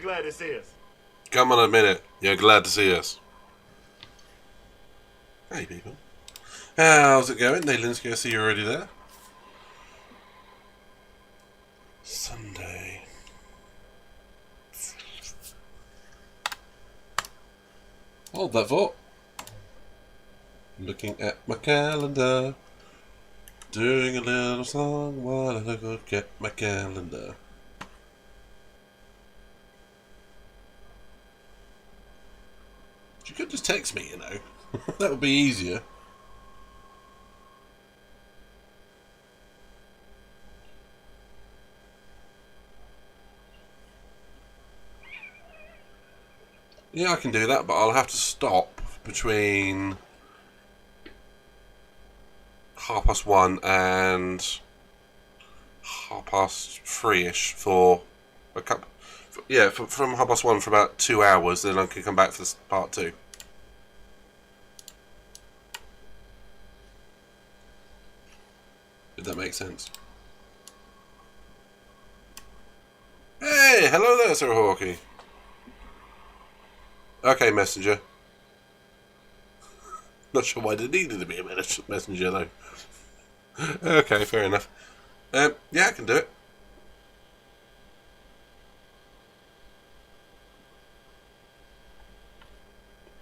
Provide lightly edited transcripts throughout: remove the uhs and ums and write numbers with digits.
glad to see us. Come on, admit it. You're glad to see us. Hey, people. How's it going? Naylinski, I see you're already there. Sunday. Hold that thought. Looking at my calendar. Doing a little song while I look at my calendar. You could just text me, you know. That would be easier. Yeah, I can do that, but I'll have to stop between 1:30 and 3:30ish for a couple. Yeah, from 1:30 for about 2 hours, then I can come back for part 2. If that makes sense. Hey, hello there, Sir Hawkeye. Okay, messenger. Not sure why there needed to be a messenger though. Okay, fair enough. Yeah, I can do it.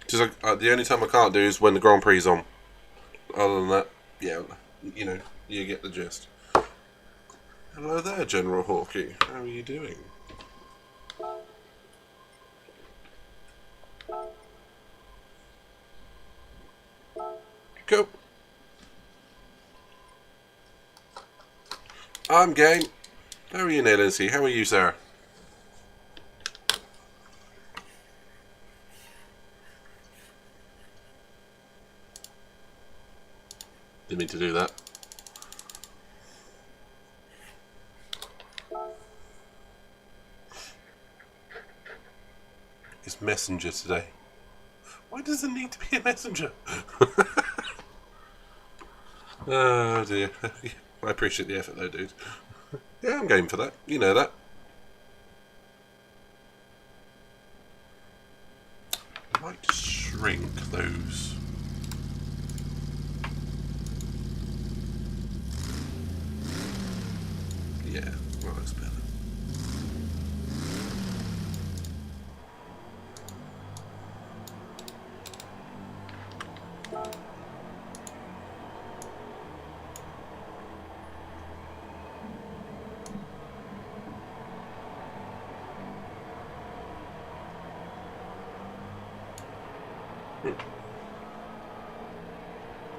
Just the only time I can't do is when the Grand Prix is on. Other than that, yeah, you know, you get the gist. Hello there, General Hawkeye. How are you doing? Cool. I'm game. How are you, Naylinski? How are you, Sarah? Didn't mean to do that. It's messenger today. Why does there need to be a messenger? Oh dear. I appreciate the effort though, dude. Yeah, I'm game for that. You know that. I might shrink those. Yeah, that looks better.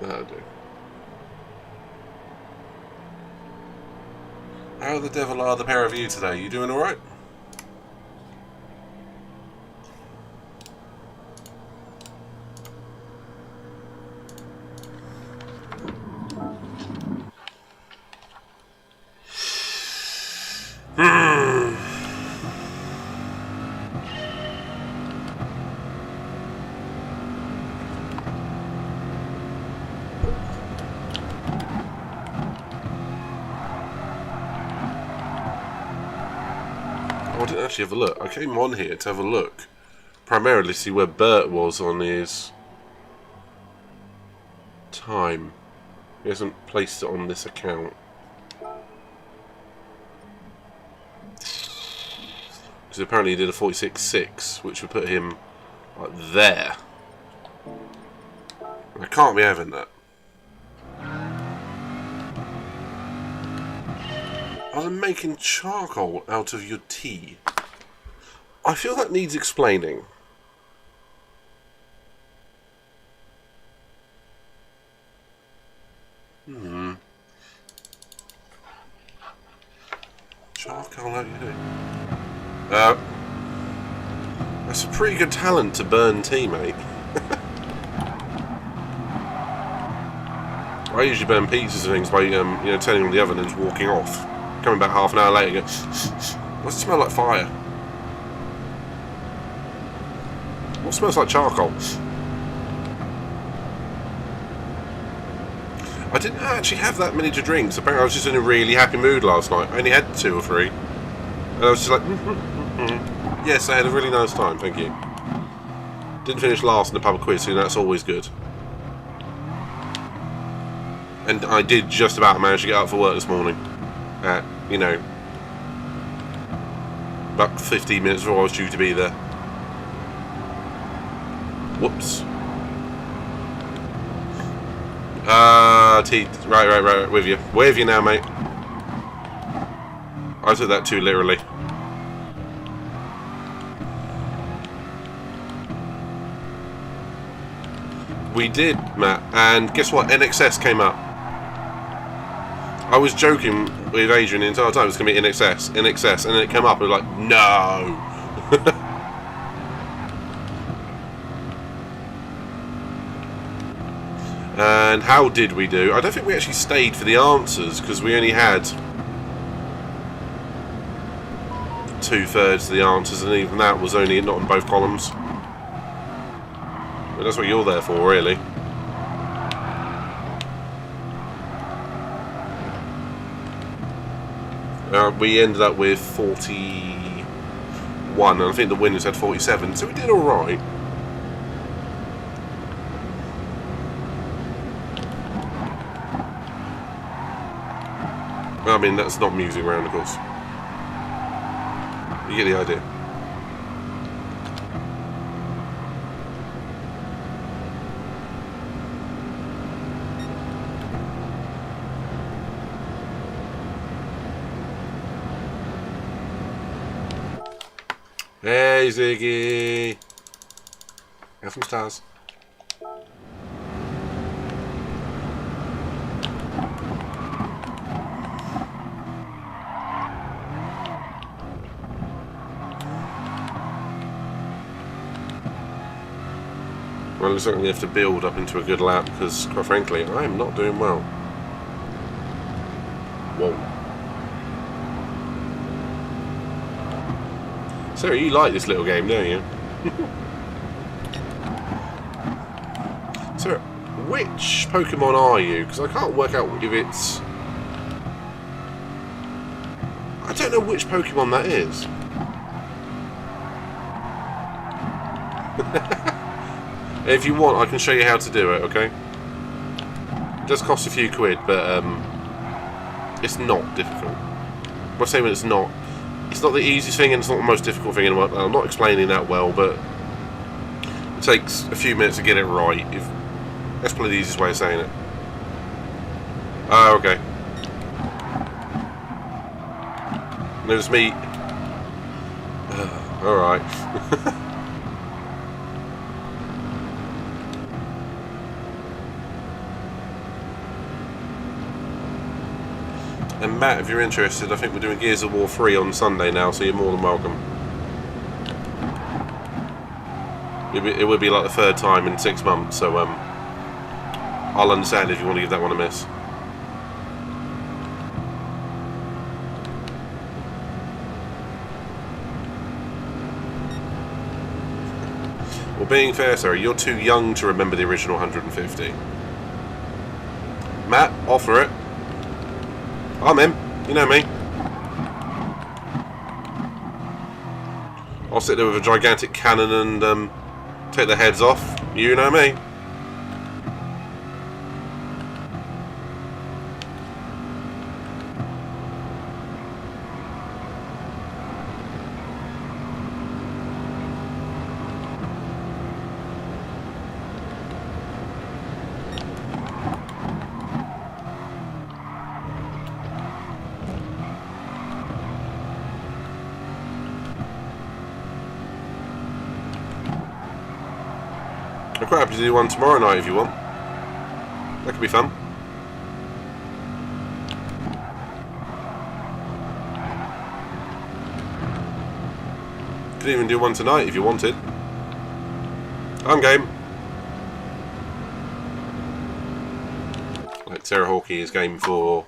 That'll do. How the devil are the pair of you today? You doing alright? I didn't actually have a look. I came on here to have a look. Primarily see where Bert was on his time. He hasn't placed it on this account. Because apparently he did a 46.6, which would put him like there. I can't be having that. Are they making charcoal out of your tea? I feel that needs explaining. Charcoal out your tea. That's a pretty good talent to burn tea, mate. I usually burn pizzas and things by you know, turning on the oven and just walking off. Coming back half an hour later, go, does it smell like fire? What smells like charcoal? I didn't actually have that many to drink. Apparently I was just in a really happy mood last night. I only had 2 or 3. And I was just like, Yes, I had a really nice time, thank you. Didn't finish last in the pub quiz, so that's always good. And I did just about manage to get up for work this morning. At, you know, about 15 minutes before I was due to be there. Whoops. Right, with you. With you now, mate. I took that too literally. We did, Matt, and guess what? NXS came up. I was joking with Adrian the entire time it was going to be NXS, and then it came up and I was like, no! And how did we do? I don't think we actually stayed for the answers because we only had 2/3 of the answers, and even that was only not in both columns. But that's what you're there for, really. We ended up with 41, and I think the winners had 47, so we did alright. I mean, that's not music round, of course. You get the idea. Hey, Ziggy! Have some stars. Well, it looks like we have to build up into a good lap because, quite frankly, I am not doing well. Whoa. Sarah, you like this little game, don't you? Sarah, which Pokemon are you? Because I can't work out if it's... I don't know which Pokemon that is. If you want, I can show you how to do it, okay? It does cost a few quid, but it's not difficult. When I say when it's not the easiest thing and it's not the most difficult thing in the world. I'm not explaining that well, but it takes a few minutes to get it right. That's probably the easiest way of saying it. Oh, okay. There's me. Alright. And Matt, if you're interested, I think we're doing Gears of War 3 on Sunday now, so you're more than welcome. It would be like the third time in 6 months, so I'll understand if you want to give that one a miss. Well, being fair, sorry, you're too young to remember the original 150. Matt, offer it. I'm in. You know me. I'll sit there with a gigantic cannon and take their heads off. You know me. I'm quite happy to do one tomorrow night if you want. That could be fun. Could even do one tonight if you wanted. I'm game. Like Sarah Hawkey is game for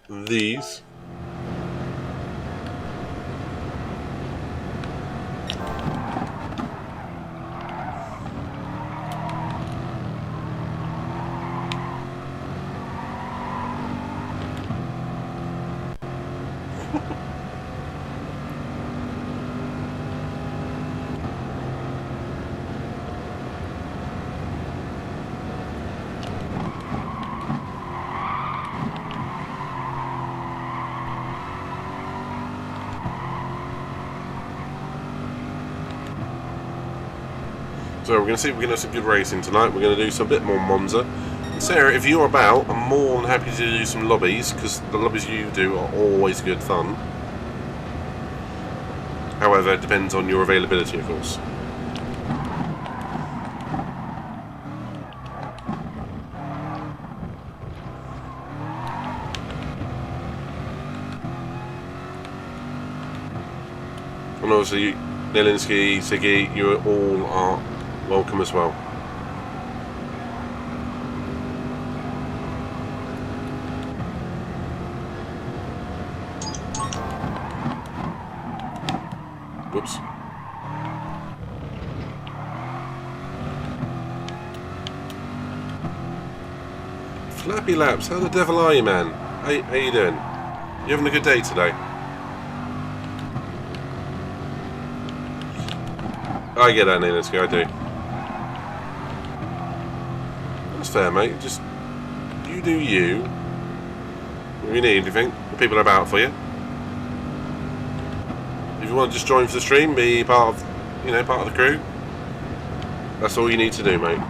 these. So we're going to see if we can have some good racing tonight. We're going to do some bit more Monza. And Sarah, if you're about, I'm more than happy to do some lobbies, because the lobbies you do are always good fun. However, it depends on your availability, of course. And obviously, Nielinski, Siggy, you all are welcome as well. Whoops. Flappy Laps, how the devil are you, man? How you doing? You having a good day today? I get that, Nielinski, I do. That's fair, mate. Just, you do you. If you need anything, the people are about for you. If you want to just join for the stream, be part of, part of the crew, that's all you need to do, mate.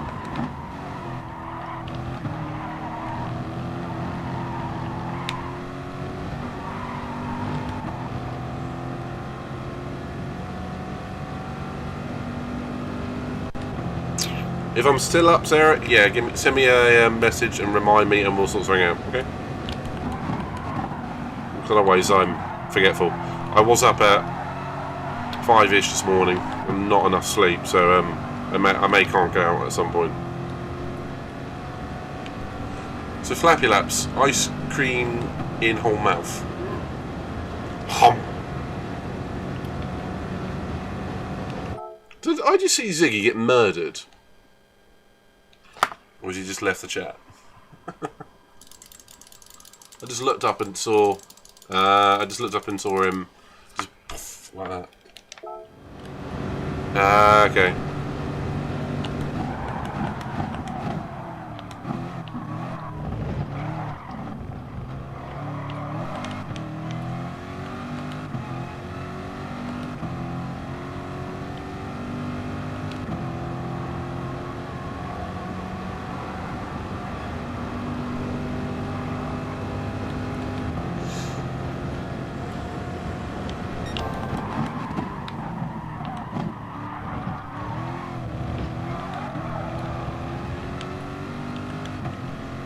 If I'm still up, Sarah, yeah, send me a message and remind me, and we'll sort something out, okay? Because otherwise I'm forgetful. I was up at 5-ish this morning and not enough sleep, so I may can't go out at some point. So Flappy Laps, ice cream in whole mouth. Hum. Did I just see Ziggy get murdered? Or has he just left the chat? I just looked up and saw. Him just poof, like that. Okay.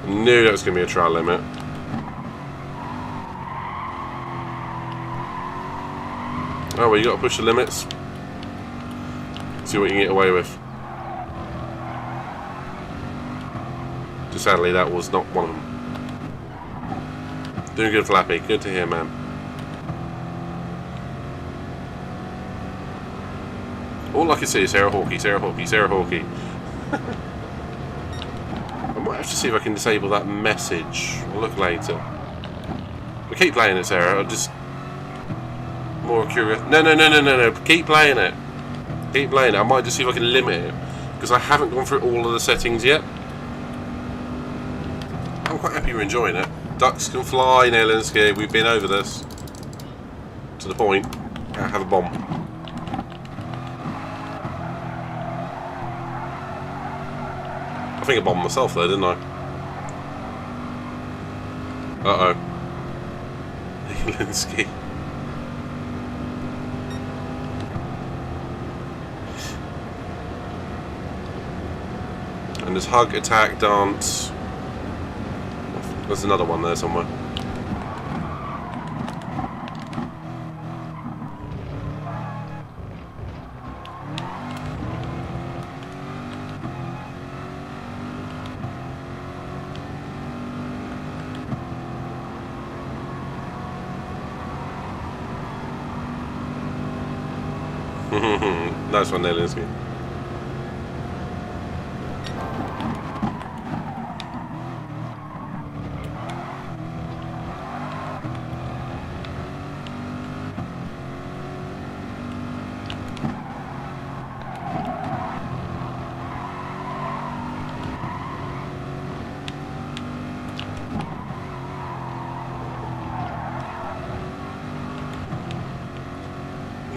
Knew that was going to be a trial limit. Oh, well, you got to push the limits. See what you can get away with. Just sadly, that was not one of them. Doing good, Flappy. Good to hear, man. All I can see is Sarah Hawkey, Sarah Hawkey, Sarah Hawkey. I might have to see if I can disable that message. I'll look later. But keep playing it, Sarah. I'm just more curious. No. Keep playing it. Keep playing it. I might just see if I can limit it, because I haven't gone through all of the settings yet. I'm quite happy you're enjoying it. Ducks can fly, Nielinski. We've been over this. To the point. I have a bomb. I think I bombed myself there, didn't I? Uh-oh. Nielinski. And there's hug, attack, dance. There's another one there somewhere. Nice one, Nielinski.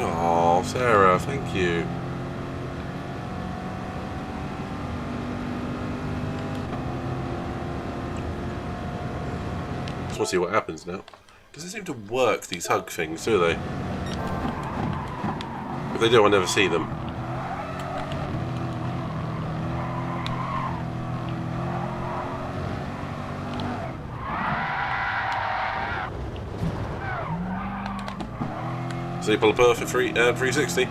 Oh, Sarah, thank you. want to see what happens now. Doesn't seem to work, these hug things, do they? If they do, I never see them. So you pull a perfect 360.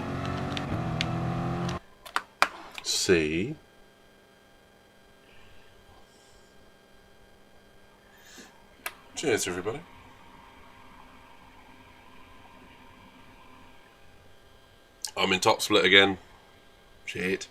C. Cheers, everybody. I'm in top split again. Shit.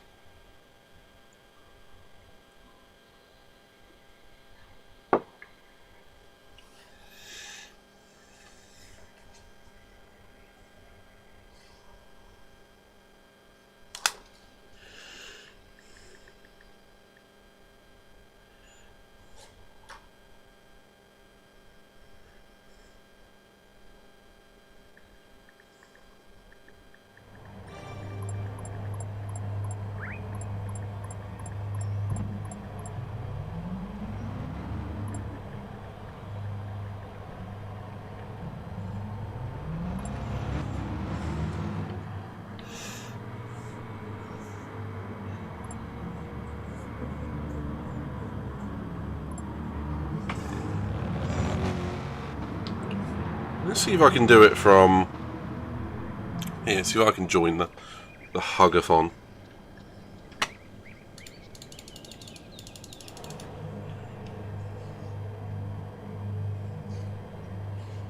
Let's see if I can do it from here. See if I can join the hugathon.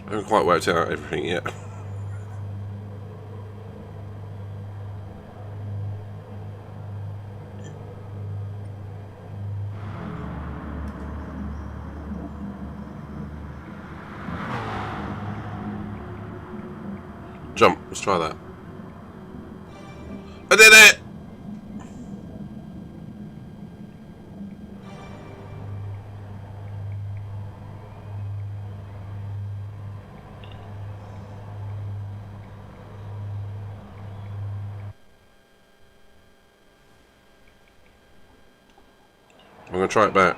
I haven't quite worked out everything yet. Jump. Let's try that. I did it! I'm going to try it back.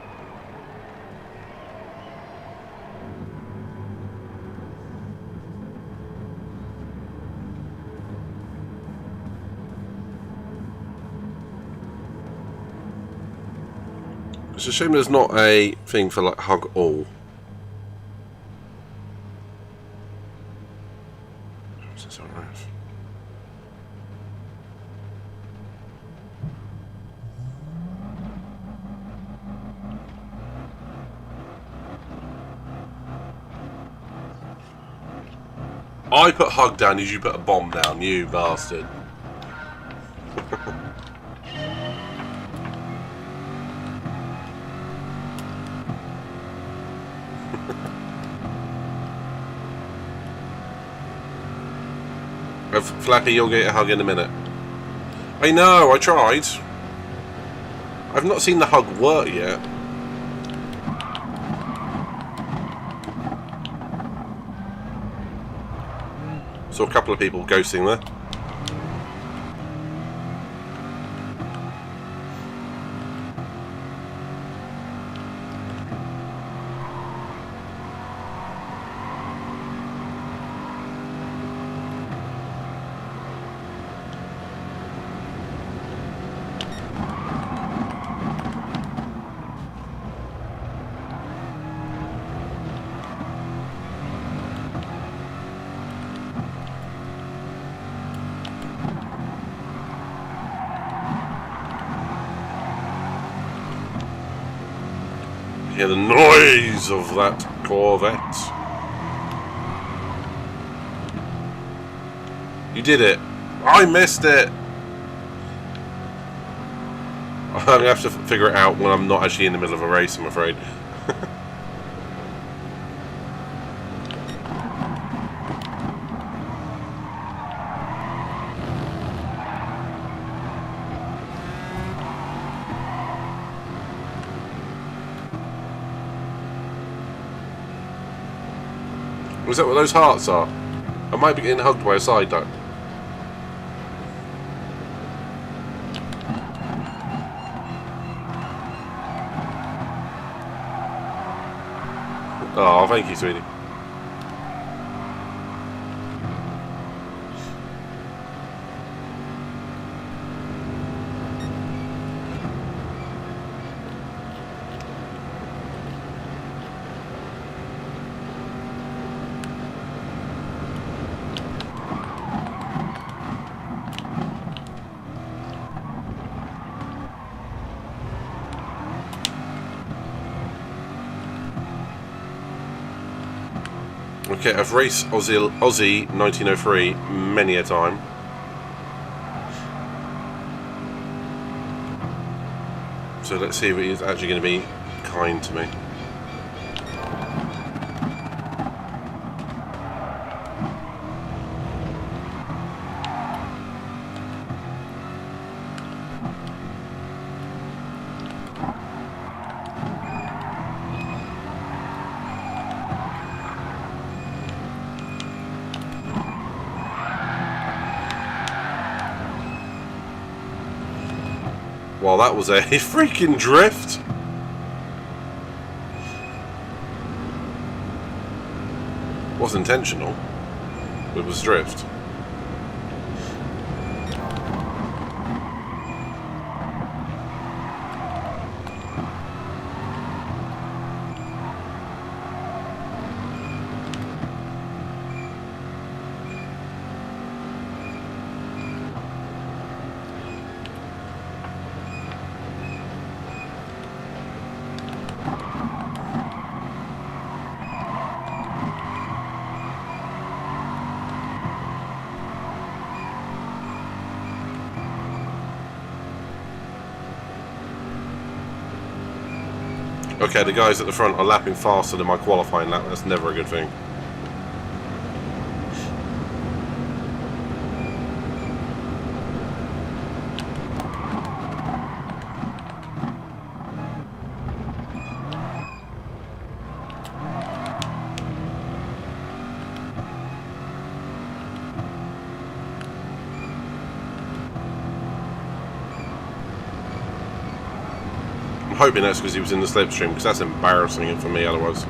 It's a shame there's not a thing for like hug all. I put hug down as you put a bomb down, you bastard. Flappy, you'll get a hug in a minute. I know, I tried. I've not seen the hug work yet. Saw a couple of people ghosting there. Hear the noise of that Corvette. You did it. I missed it. I'm going to have to figure it out when I'm not actually in the middle of a race, I'm afraid. Is that what those hearts are? I might be getting hugged by a side duck. Oh, thank you, sweetie. Okay, I've raced Aussie 1903 many a time. So let's see if he's actually going to be kind to me. Well, that was a freaking drift. Wasn't intentional. It was drift. Okay, the guys at the front are lapping faster than my qualifying lap. That's never a good thing. I'm hoping that's because he was in the slipstream, because that's embarrassing for me otherwise.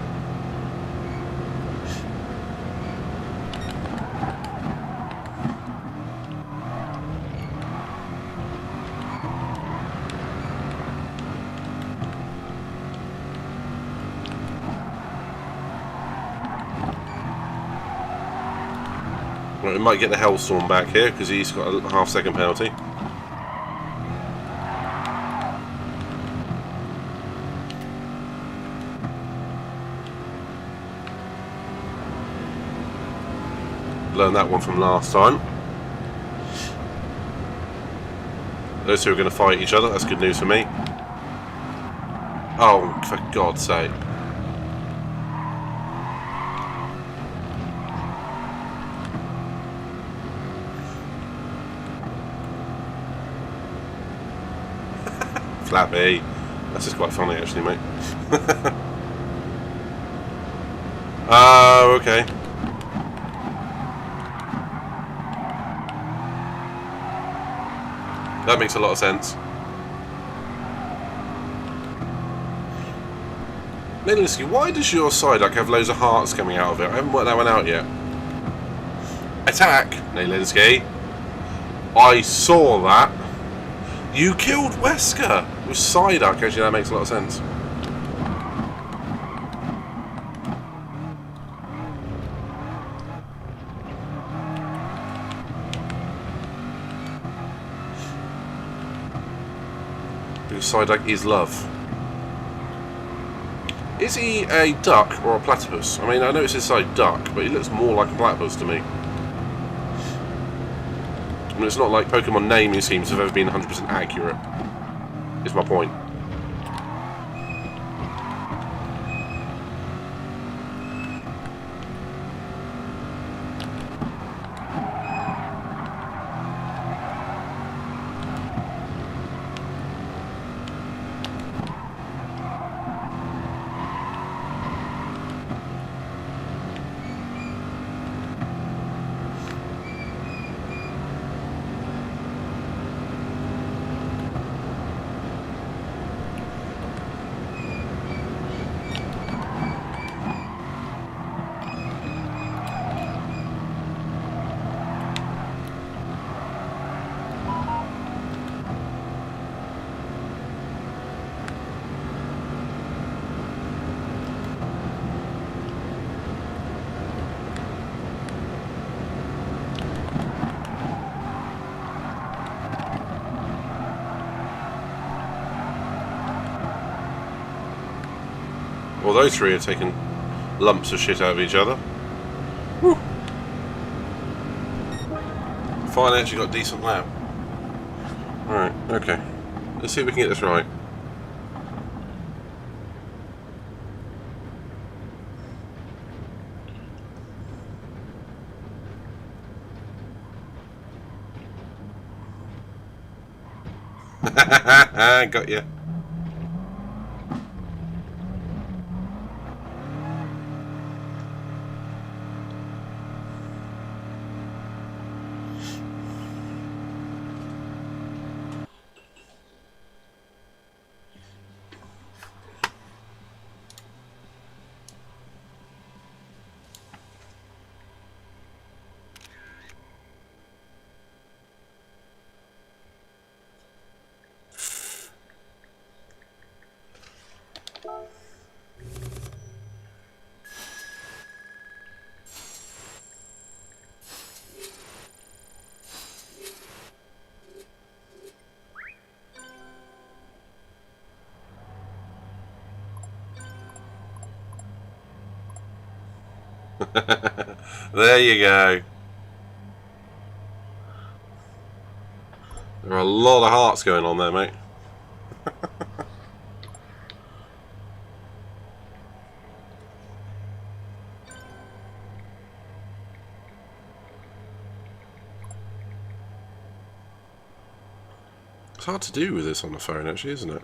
Well, we might get the Hellstorm back here because he's got a half-second penalty. Learned that one from last time. Those two are going to fight each other. That's good news for me. Oh, for God's sake. Flappy. That's just quite funny actually, mate. Oh, okay. That makes a lot of sense. Nelinsky, why does your side arc have loads of hearts coming out of it? I haven't worked that one out yet. Attack, Nelinsky. I saw that. You killed Wesker with side arc. Actually, that makes a lot of sense. Psyduck is love. Is he a duck or a platypus? I mean, I know it says side duck, but he looks more like a platypus to me. I mean, it's not like Pokemon naming schemes have ever been 100% accurate, is my point. Well, those three are taking lumps of shit out of each other. Woo. Finally actually got a decent lap. Alright, okay. Let's see if we can get this right. Got you. There you go. There are a lot of hearts going on there, mate. It's hard to do with this on the phone, actually, isn't it?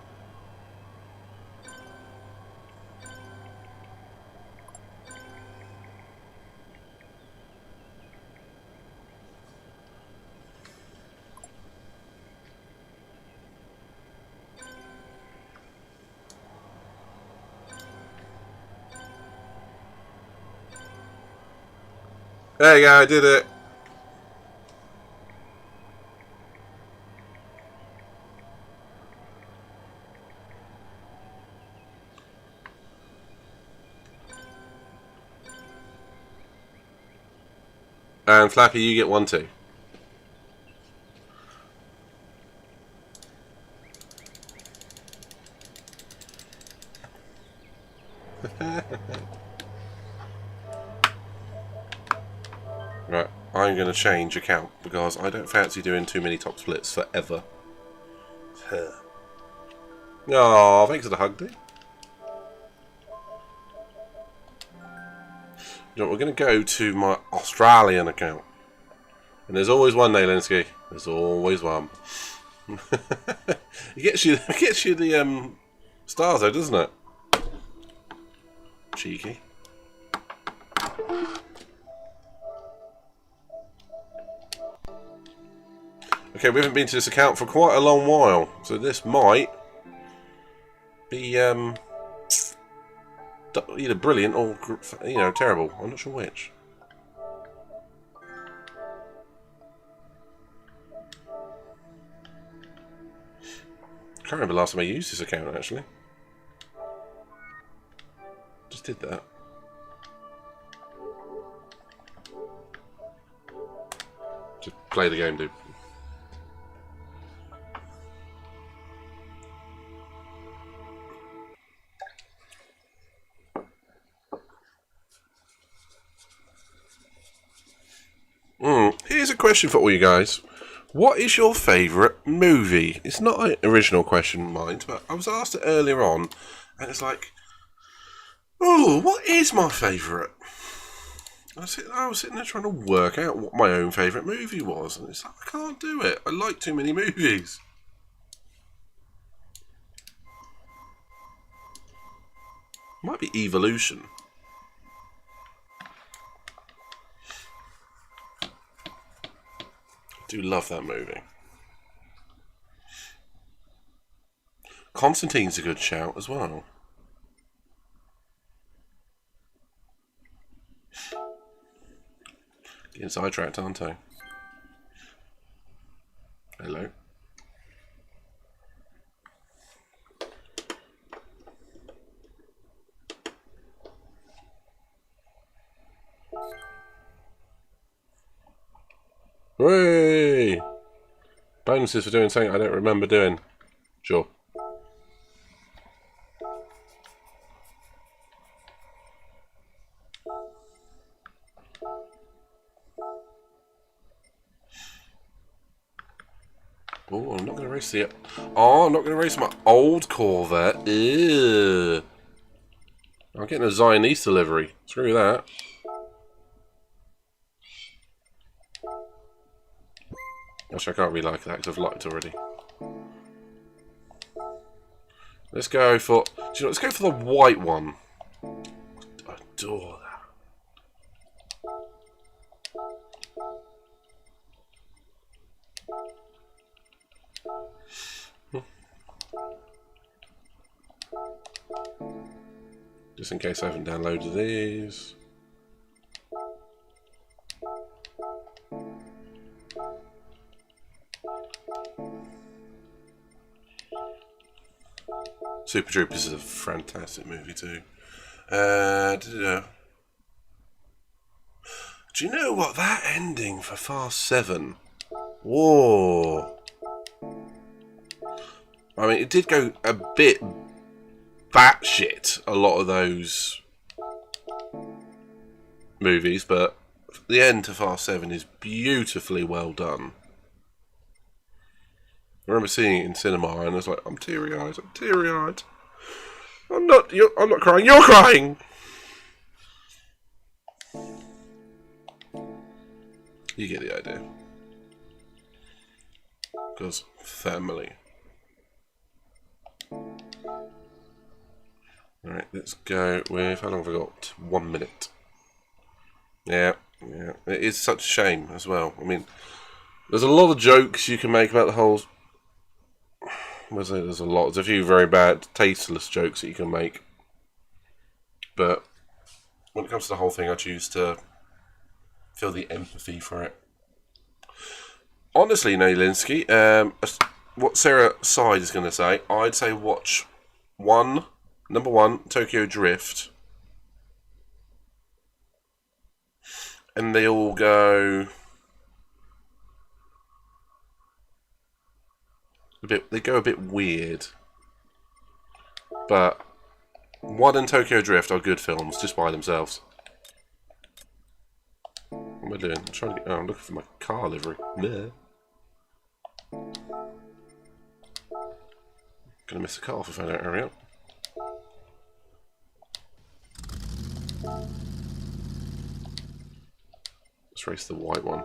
There you go, I did it. And Flappy, you get 1 too. Right, I'm going to change account because I don't fancy doing too many top splits forever. Oh, thanks for the hug, dude. You know, we're going to go to my Australian account. And there's always one, Naylinsky. There's always one. It gets you the stars though, doesn't it? Cheeky. Okay, we haven't been to this account for quite a long while, so this might be either brilliant or, you know, terrible. I'm not sure which. I can't remember the last time I used this account, actually. Just did that. Just play the game, dude. Here's a question for all you guys. What is your favourite movie? It's not an original question, mind, but I was asked it earlier on, and it's like, oh, what is my favourite? I was sitting there trying to work out what my own favourite movie was, and it's like, I can't do it. I like too many movies. Might be Evolution. I do love that movie. Constantine's a good shout as well. Getting sidetracked, aren't I? Hello. Hooray! Bonuses for doing something I don't remember doing. Sure. Oh, I'm not going to race the... Oh, I'm not going to race my old Corvette. Ew. I'm getting a Zionese delivery. Screw that. Actually, I can't really like that because I've liked it already. Let's go for... Do you know, let's go for the white one. I adore that. Just in case I haven't downloaded these. Super Troopers is a fantastic movie too. Do you know what? That ending for Fast 7. Whoa. I mean, it did go a bit batshit, a lot of those movies, but the end to Fast 7 is beautifully well done. I remember seeing it in cinema and I was like, I'm teary-eyed, I'm teary-eyed. I'm not crying, you're crying! You get the idea. Because family. Alright, let's go with... How long have I got? 1 minute. Yeah. It is such a shame as well. I mean, there's a lot of jokes you can make about the whole... There's a lot. There's a few very bad, tasteless jokes that you can make. But when it comes to the whole thing, I choose to feel the empathy for it. Honestly, Nalinsky, what Sarah Side is going to say, I'd say watch number one, Tokyo Drift. And they all go... They go a bit weird. But 1 and Tokyo Drift are good films, just by themselves. What am I doing? I'm looking for my car livery. Meh. Gonna miss a car off if I don't hurry up. Let's race the white one.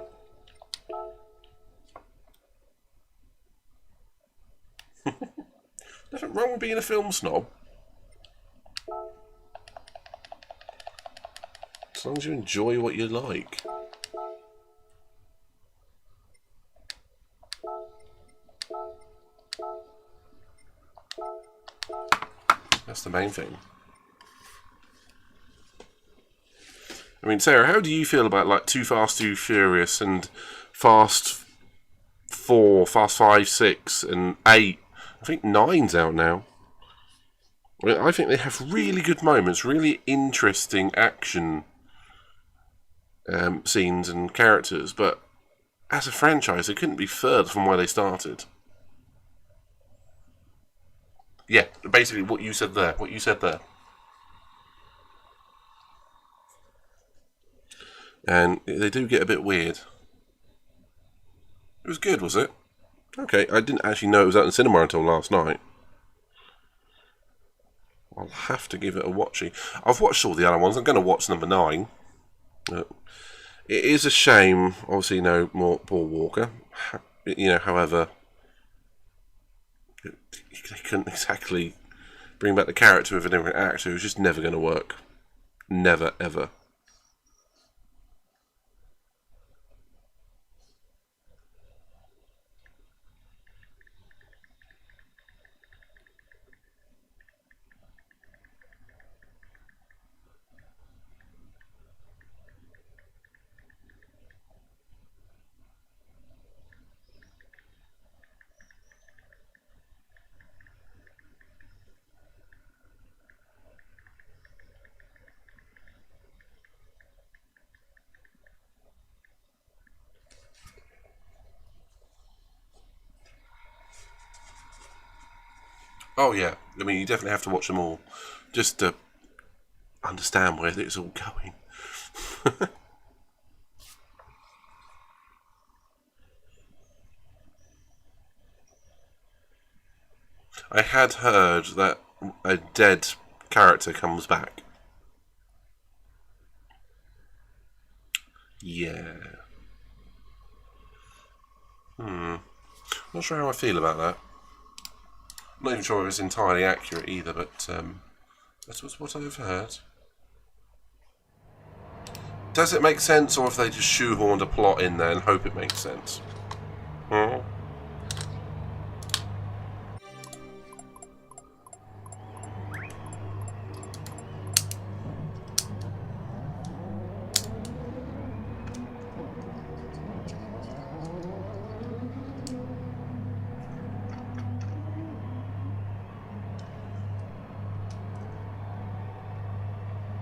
Nothing wrong with being a film snob. As long as you enjoy what you like. That's the main thing. I mean, Sarah, how do you feel about like Too Fast, Too Furious and Fast 4, Fast 5, 6 and 8? I think 9's out now. I mean, I think they have really good moments, really interesting action scenes and characters, but as a franchise, they couldn't be further from where they started. Yeah, basically what you said there. And they do get a bit weird. It was good, was it? Okay, I didn't actually know it was out in cinema until last night. I'll have to give it a watchie. I've watched all the other ones. I'm going to watch number 9. It is a shame, obviously, no more Paul Walker. However, they couldn't exactly bring back the character of a different actor. It was just never going to work. Never, ever. Oh yeah, I mean you definitely have to watch them all, just to understand where it's all going. I had heard that a dead character comes back. Yeah. Not sure how I feel about that. I'm not even sure if it's entirely accurate either, but that's what I've heard. Does it make sense, or if they just shoehorned a plot in there and hope it makes sense? Hmm?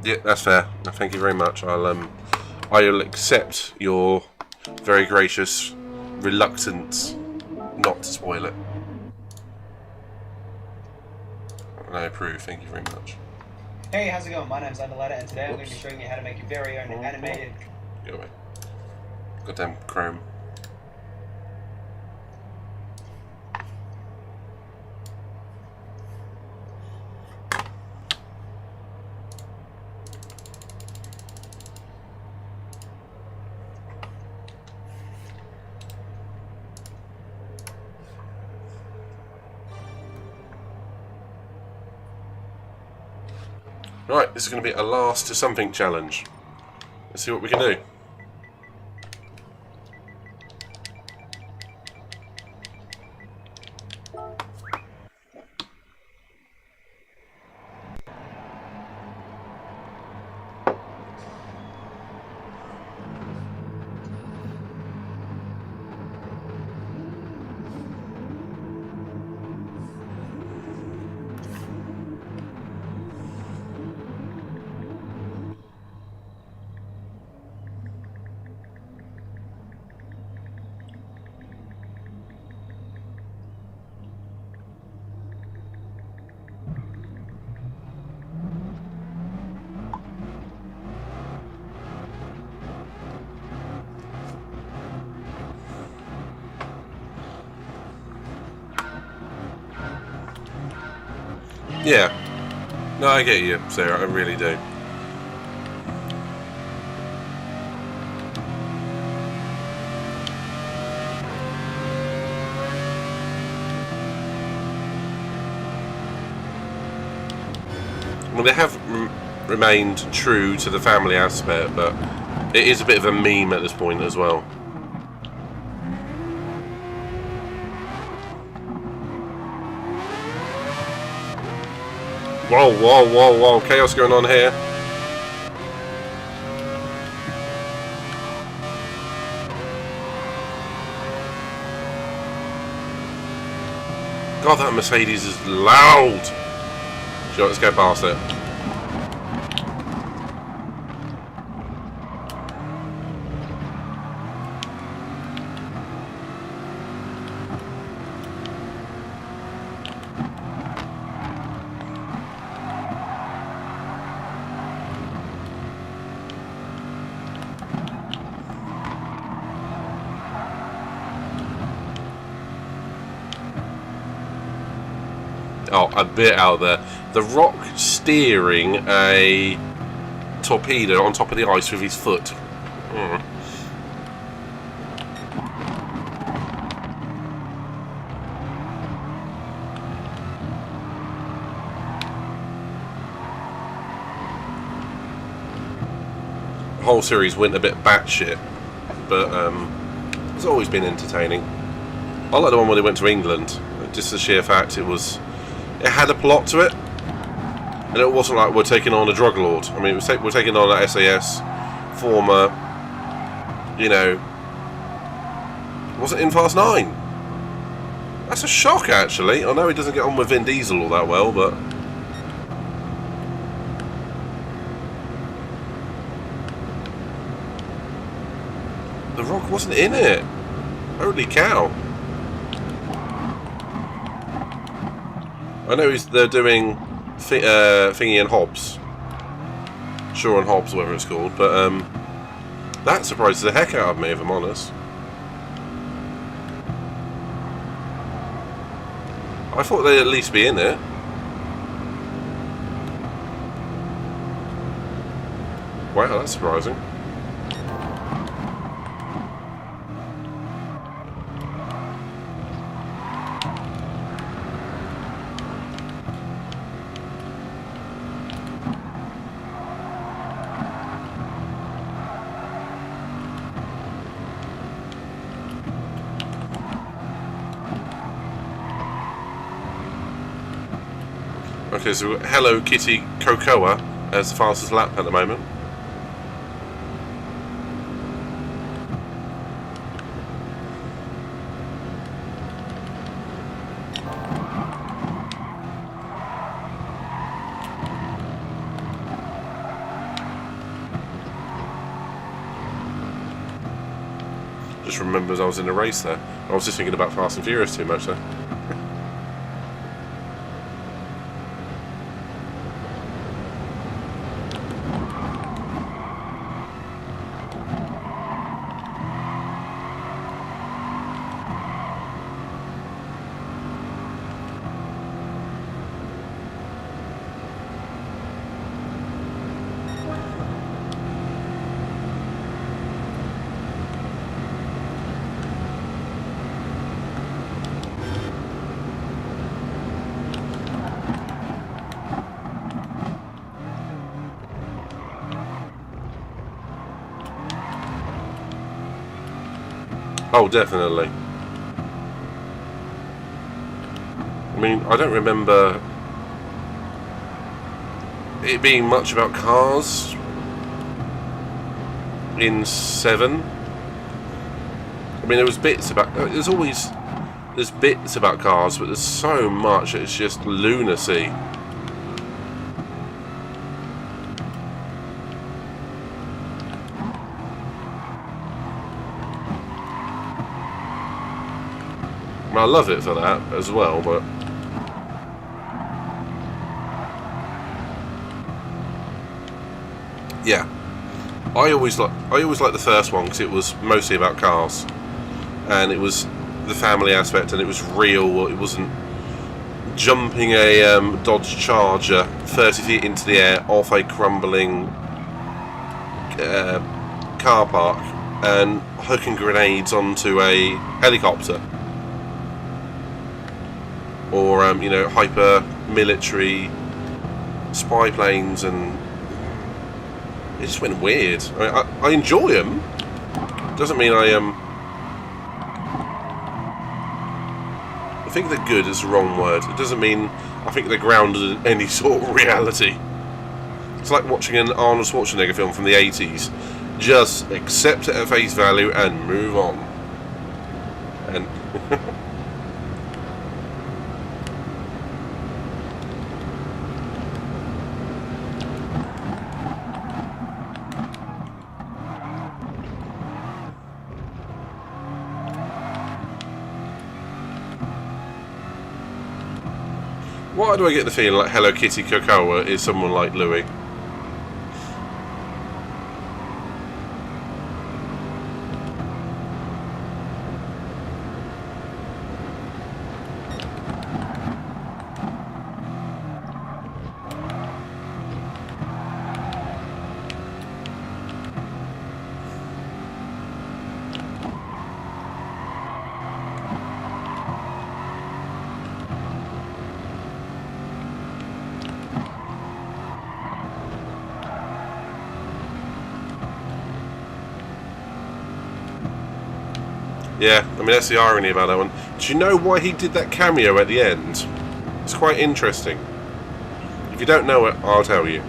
Yeah, that's fair. Thank you very much. I'll accept your very gracious reluctance not to spoil it. And I approve. Thank you very much. Hey, how's it going? My name's Underlighter, and today I'm going to be showing you how to make your very own animated... Get away. Goddamn Chrome. Right, this is going to be a last to something challenge. Let's see what we can do. Yeah. No, I get you, Sarah. I really do. Well, they have remained true to the family aspect, but it is a bit of a meme at this point as well. Whoa, whoa, whoa, whoa, chaos going on here. God, that Mercedes is loud. Sure, let's go past it. Oh, a bit out there. The Rock steering a torpedo on top of the ice with his foot. The whole series went a bit batshit, but it's always been entertaining. I like the one where they went to England. Just the sheer fact it had a plot to it, and it wasn't like we're taking on a drug lord. I mean, we're taking on an SAS former, you know, wasn't in Fast 9. That's a shock, actually. I know he doesn't get on with Vin Diesel all that well, but The Rock wasn't in it. Holy cow. I know they're doing Thingy and Hobbs. Shaw and Hobbs, whatever it's called, but that surprises the heck out of me, if I'm honest. I thought they'd at least be in it. Wow, that's surprising. Okay, so Hello Kitty Cocoa as the fastest lap at the moment. Just remembers I was in a race there. I was just thinking about Fast and Furious too much there. Oh, definitely. I mean, I don't remember it being much about cars in 7. I mean, there was bits about... There's bits about cars, but there's so much, it's just lunacy. I love it for that as well, but yeah, I always like the first one because it was mostly about cars, and it was the family aspect, and it was real. It wasn't jumping a Dodge Charger 30 feet into the air off a crumbling car park and hooking grenades onto a helicopter. Or you know, hyper military spy planes, and it just went weird. I enjoy them. Doesn't mean I think they're good is the wrong word. It doesn't mean I think they're grounded in any sort of reality. It's like watching an Arnold Schwarzenegger film from the 80s. Just accept it at face value and move on. And why do I get the feeling like Hello Kitty Cocoa is someone like Louis? Yeah, I mean, that's the irony about that one. Do you know why he did that cameo at the end? It's quite interesting. If you don't know it, I'll tell you.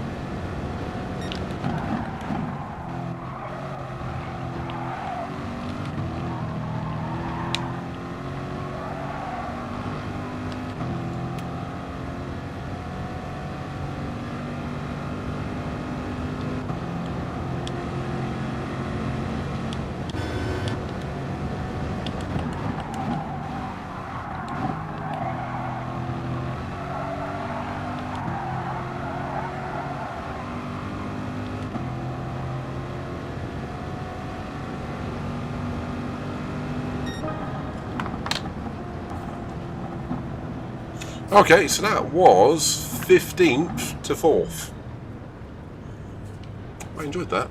Okay, so that was 15th to 4th. I enjoyed that.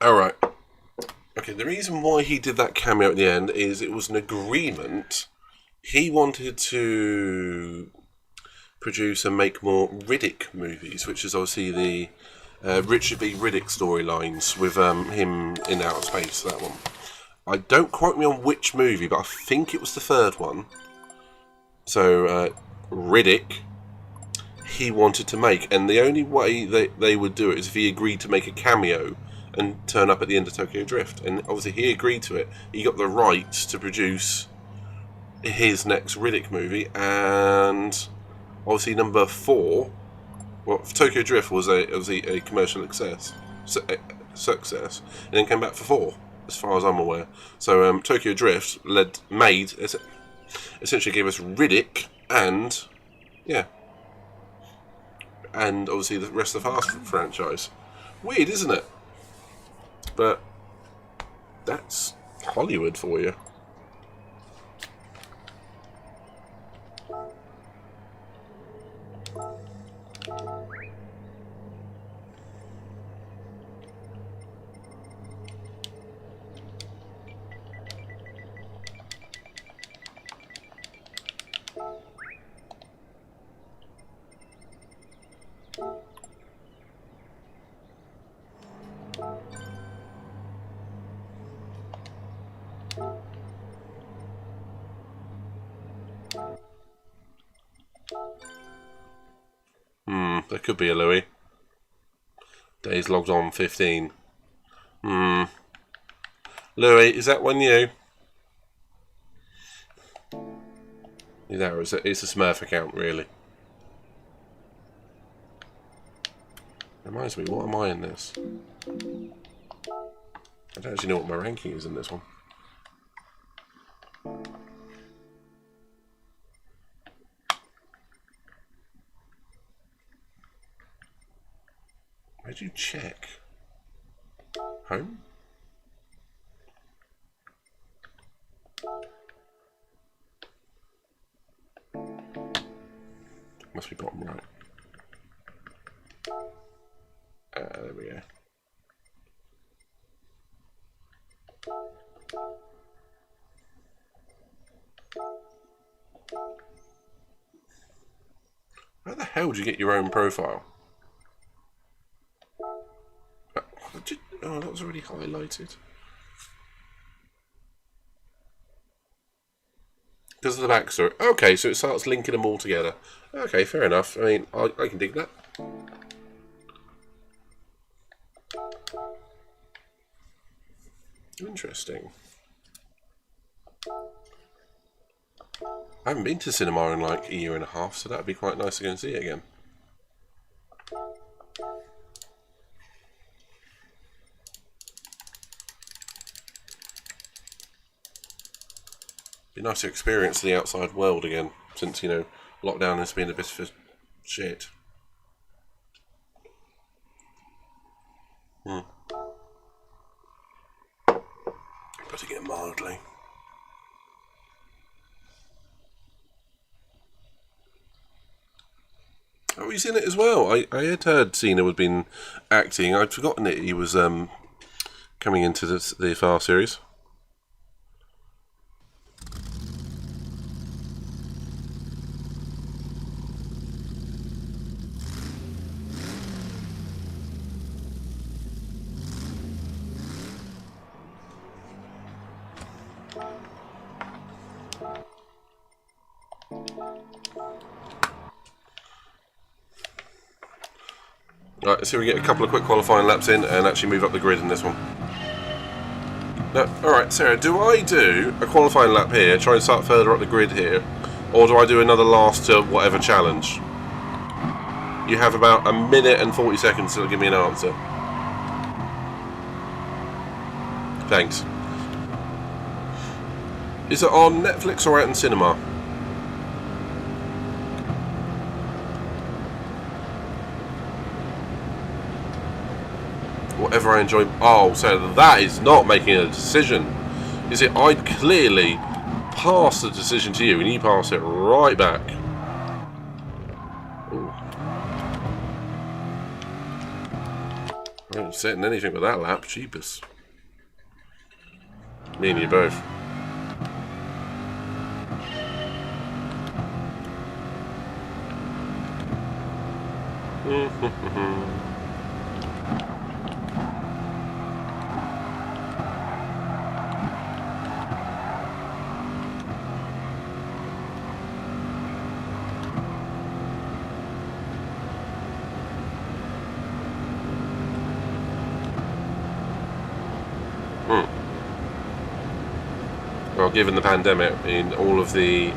Alright. Okay, the reason why he did that cameo at the end is it was an agreement. He wanted to produce and make more Riddick movies, which is obviously the Richard B. Riddick storylines with him in outer space, that one. I don't quote me on which movie, but I think it was the third one. So, Riddick, he wanted to make, and the only way they would do it is if he agreed to make a cameo and turn up at the end of Tokyo Drift. And obviously he agreed to it. He got the rights to produce his next Riddick movie, and obviously number 4, well, Tokyo Drift was a commercial success, and then came back for 4, as far as I'm aware. So Tokyo Drift essentially gave us Riddick and, yeah, and obviously the rest of the Fast franchise. Weird, isn't it? But that's Hollywood for you. There could be a Louis. Days logged on 15. Louis, is that one you? There, it's a Smurf account, really. Reminds me, what am I in this? I don't actually know what my ranking is in this one. Where'd you check? Home? Must be bottom right. There we go. How the hell did you get your own profile? Oh, that was already highlighted. Because of the backstory. Okay, so it starts linking them all together. Okay, fair enough. I mean, I can dig that. Interesting. I haven't been to cinema in like a year and a half, so that'd be quite nice to go and see it again. Be nice to experience the outside world again, since, you know, lockdown has been a bit of shit. Putting it mildly. Oh, he's in it as well. I had heard Cena had been acting. I'd forgotten that he was coming into the Fast series. Right, so we get a couple of quick qualifying laps in and actually move up the grid in this one. No, alright, Sarah, do I do a qualifying lap here, try and start further up the grid here, or do I do another last to whatever challenge? You have about 1 minute and 40 seconds to give me an answer. Thanks. Is it on Netflix or out in cinema? Whatever I enjoy. Oh, so that is not making a decision. Is it? I'd clearly pass the decision to you, and you pass it right back. Ooh. I ain't setting anything with that lap. Cheapest. Me and you both. Well, given the pandemic, all of the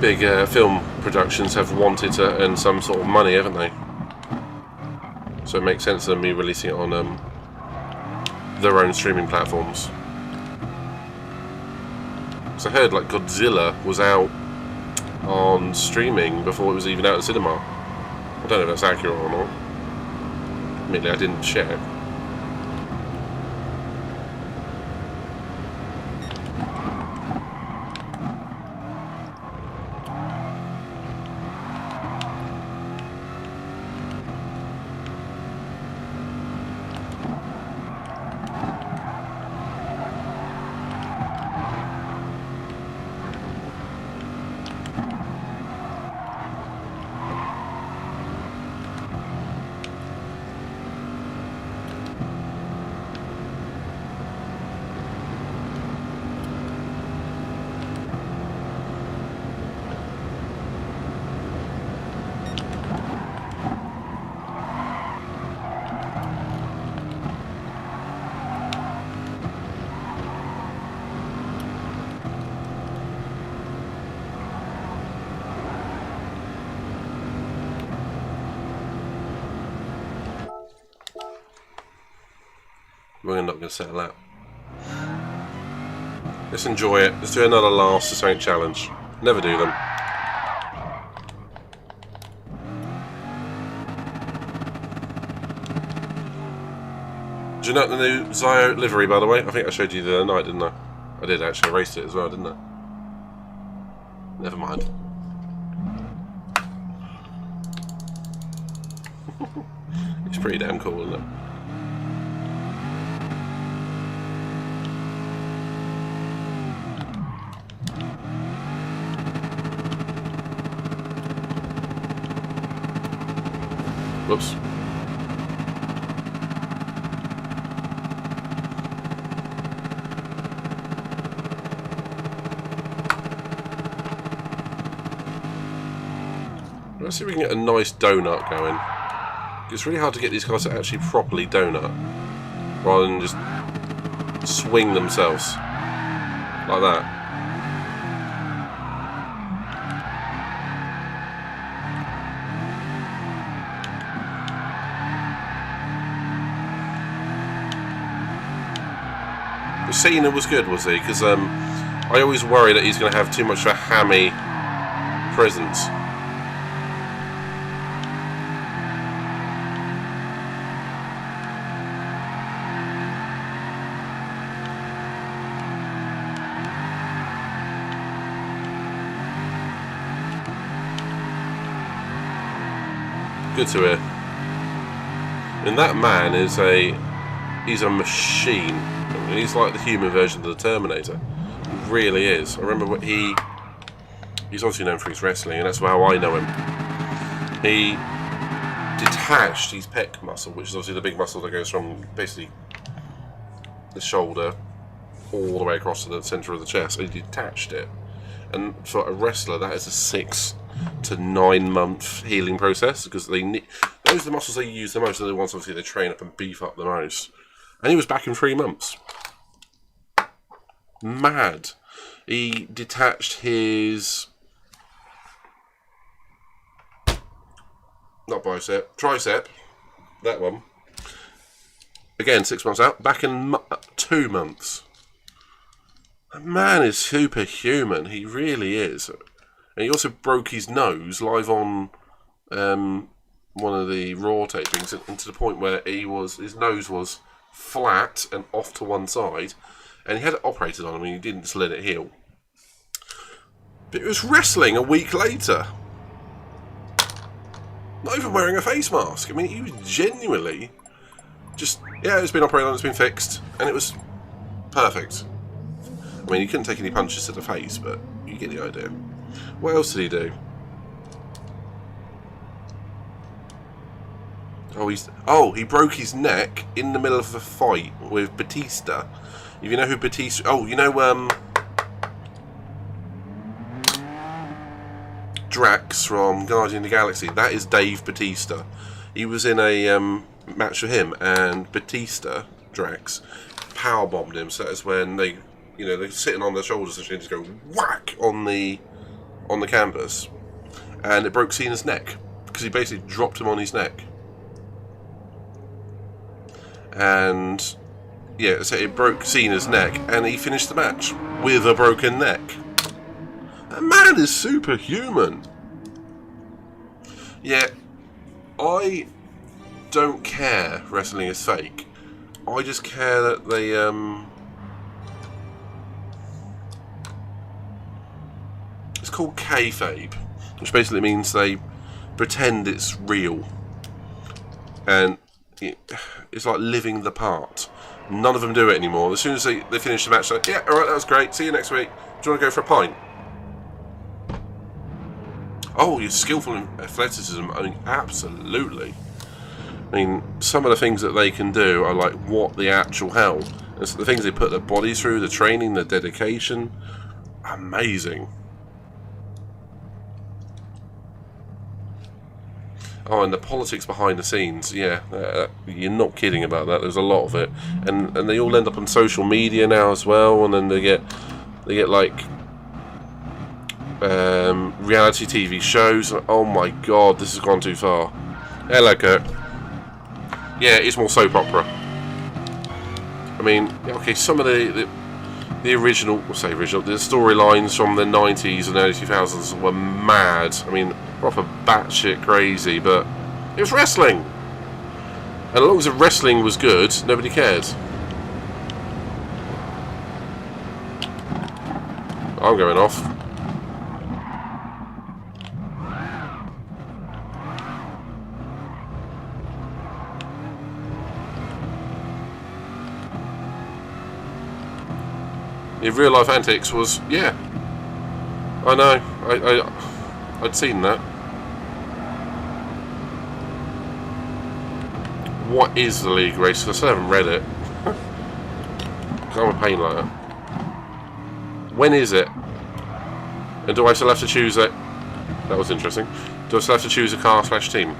big film productions have wanted to earn some sort of money, haven't they? So it makes sense to me releasing it on their own streaming platforms. So I heard like Godzilla was out on streaming before it was even out in cinema. I don't know if that's accurate or not. Admittedly, I didn't check. We're not going to settle out. Let's enjoy it. Let's do another last Saint challenge. Never do them. Do you know the new Zio livery, by the way? I think I showed you the other night, didn't I? I did actually. I raced it as well, didn't I? Never mind. It's pretty damn cool, isn't it? Whoops. Let's see if we can get a nice donut going. It's really hard to get these guys to actually properly donut, rather than just swing themselves like that. Cena was good, was he? Because I always worry that he's going to have too much of a hammy presence. Good to hear. And that man is he's a machine. He's like the human version of the Terminator. He really is. I remember what he's obviously known for his wrestling, and that's how I know him. He detached his pec muscle, which is obviously the big muscle that goes from basically the shoulder all the way across to the centre of the chest. He detached it. And for a wrestler, that is a 6 to 9 month healing process, because those are the muscles they use the most, are the ones obviously they train up and beef up the most. And he was back in 3 months. Mad. He detached his not bicep, tricep, that one. Again, 6 months out. Back in 2 months. That man is superhuman. He really is. And he also broke his nose live on one of the Raw tapings, and to the point where his nose was flat and off to one side, and he had it operated on him, and he didn't just let it heal. But it was wrestling a week later. Not even wearing a face mask. I mean, he was genuinely just, yeah, it's been operated on, it's been fixed, and it was perfect. I mean, he couldn't take any punches to the face, but you get the idea. What else did he do? He broke his neck in the middle of a fight with Batista. If you know who Batista... Oh, you know, Drax from Guardian of the Galaxy. That is Dave Batista. He was in a match with him, and Batista, Drax, powerbombed him. So that's when they, they're sitting on their shoulders and just go whack on the canvas, and it broke Cena's neck because he basically dropped him on his neck. And yeah, so it broke Cena's neck, and he finished the match with a broken neck. That man is superhuman. Yeah, I don't care wrestling is fake. I just care that they it's called kayfabe, which basically means they pretend it's real, and it's like living the part. None of them do it anymore. As soon as they finish the match, like, yeah, alright, that was great, see you next week. Do you want to go for a pint? Oh, you're skillful in athleticism. I mean, absolutely. I mean, some of the things that they can do are like, what the actual hell? It's the things they put their bodies through, the training, the dedication. Amazing. Oh, and the politics behind the scenes, yeah, you're not kidding about that. There's a lot of it, and they all end up on social media now as well, and then they get like reality TV shows. Oh my god, this has gone too far. Hello, Kurt. Yeah, it's more soap opera. I mean, okay, some of the original, the storylines from the 90s and early 2000s were mad. I mean, proper batshit crazy, but it was wrestling. And as long as the wrestling was good, nobody cared. I'm going off. The real life antics was, yeah. I know. I'd seen that. What is the league race? I still haven't read it. I'm a pain like that. When is it? And do I still have to choose it? That was interesting. Do I still have to choose a car/team?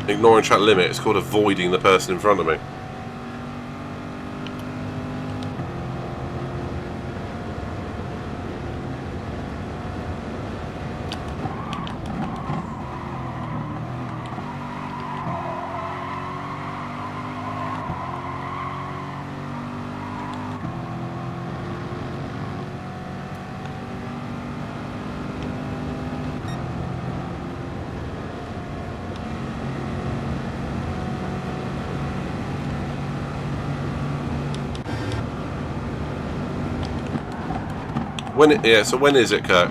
Ignoring track limit, it's called avoiding the person in front of me. So when is it, Kurt?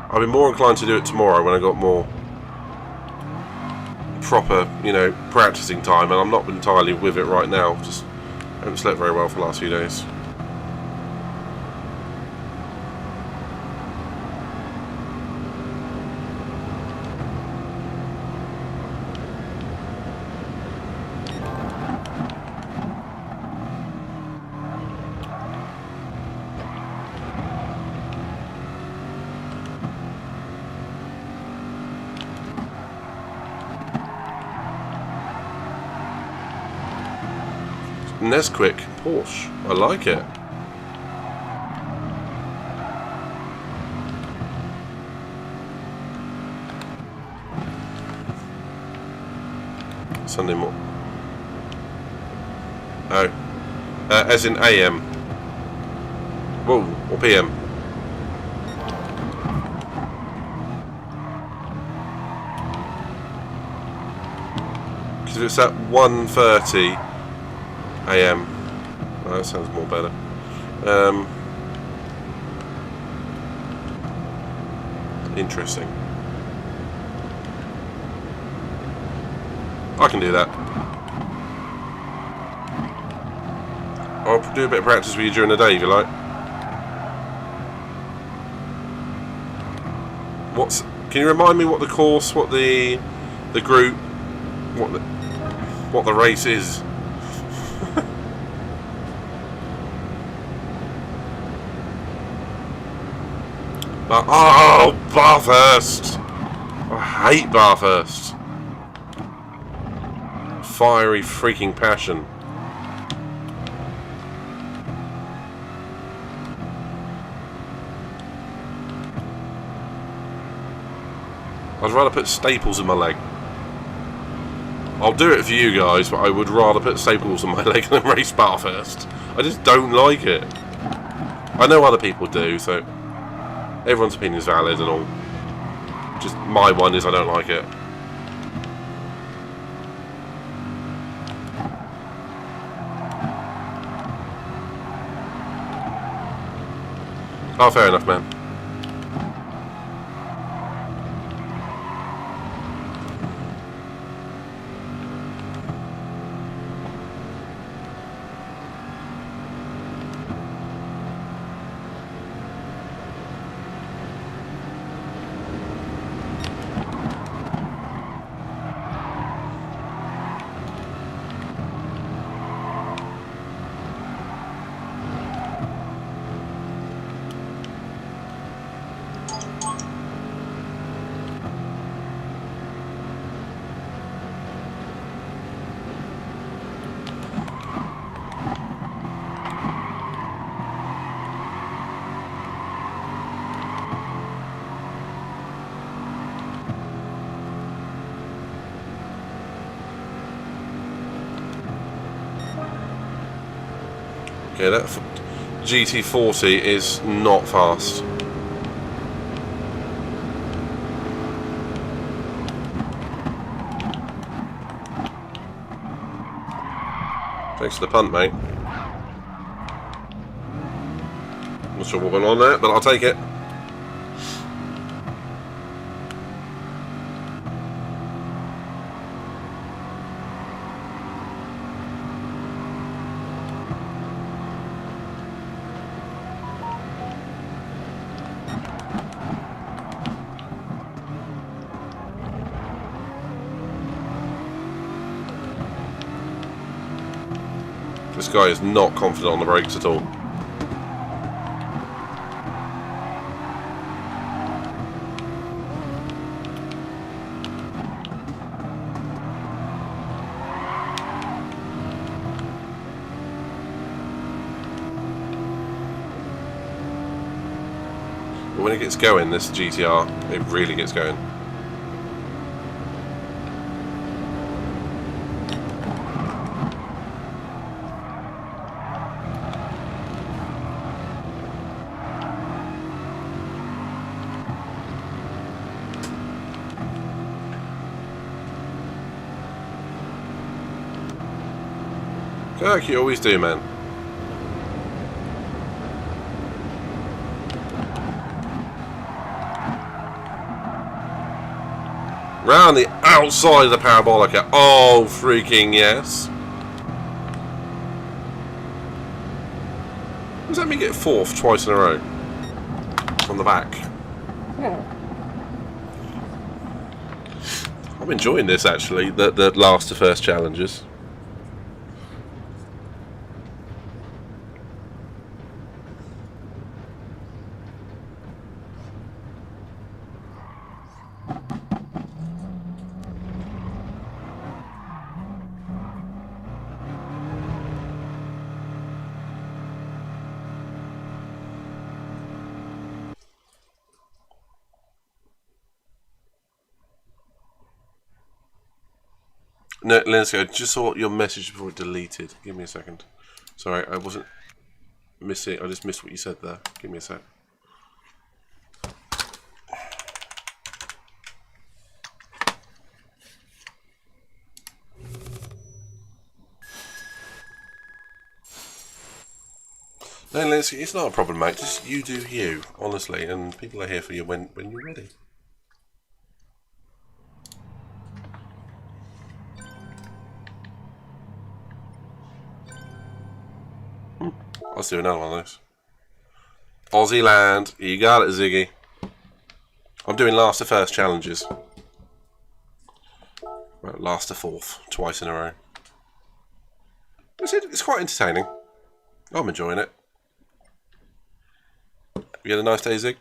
I'll be more inclined to do it tomorrow when I got more proper, practicing time, and I'm not entirely with it right now. Just haven't slept very well for the last few days. Nesquik Porsche. I like it. Sunday morning. Oh. As in AM. Whoa, or PM. Because if it's at 1:30 AM. Oh, that sounds more better. Interesting. I can do that. I'll do a bit of practice with you during the day if you like. Can you remind me what the course, what the group, what the race is? Oh, Bathurst! I hate Bathurst. Fiery freaking passion. I'd rather put staples in my leg. I'll do it for you guys, but I would rather put staples in my leg than race Bathurst. I just don't like it. I know other people do, so everyone's opinion is valid and all. Just my one is I don't like it. Oh, fair enough, man. Okay, that GT40 is not fast. Thanks for the punt, mate. Not sure what went on there, but I'll take it. This guy is not confident on the brakes at all. But when it gets going, this GTR, it really gets going. Like you always do, man. Round the outside of the parabolica. Oh, freaking yes. Does that mean get fourth twice in a row? On the back. I'm enjoying this, actually, the last to first challenges. No, Lindsay, I just saw your message before it deleted. Give me a second. Sorry, I wasn't missing. I just missed what you said there. Give me a sec. No, Lindsay, it's not a problem, mate. Just you do you, honestly, and people are here for you when you're ready. Let's do another one of those. Aussie land, you got it, Ziggy. I'm doing last to first challenges. Well, last to fourth, twice in a row. It's quite entertaining. I'm enjoying it. You had a nice day, Zig?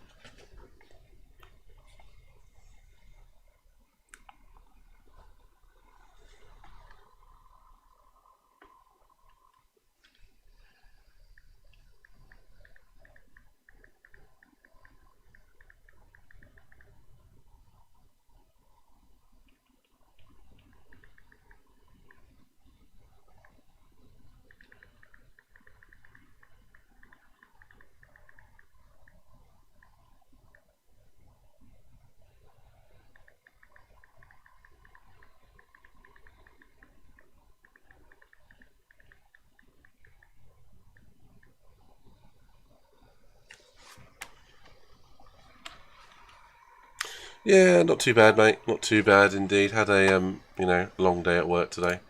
Yeah, not too bad, mate. Not too bad indeed. Had a long day at work today.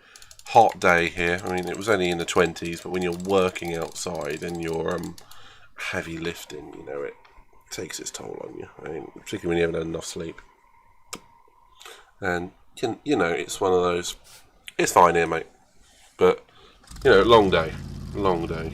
Hot day here. I mean, it was only in the 20s, but when you're working outside and you're heavy lifting, it takes its toll on you. I mean, particularly when you haven't had enough sleep. And it's one of those. It's fine here, mate. But long day, long day.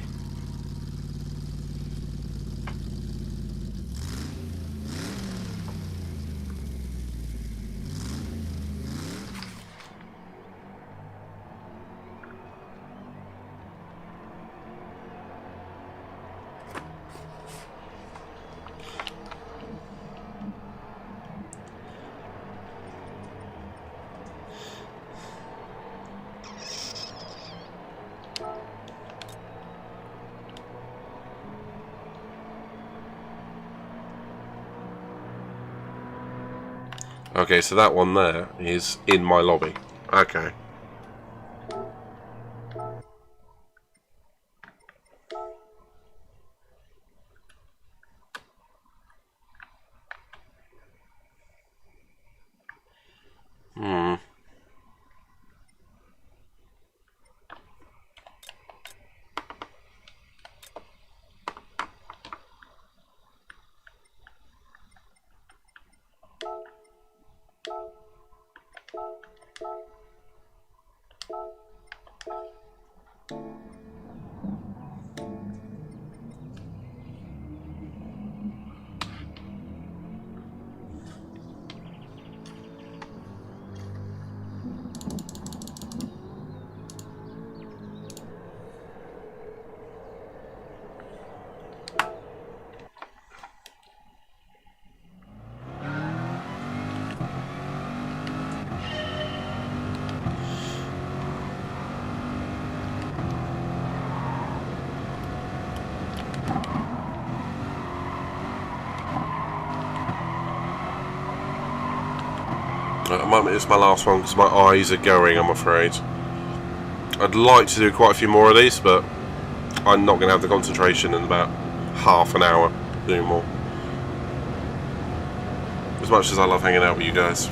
Okay, so that one there is in my lobby. Okay. It's my last one because my eyes are going, I'm afraid. I'd like to do quite a few more of these, but I'm not going to have the concentration in about half an hour doing more. As much as I love hanging out with you guys.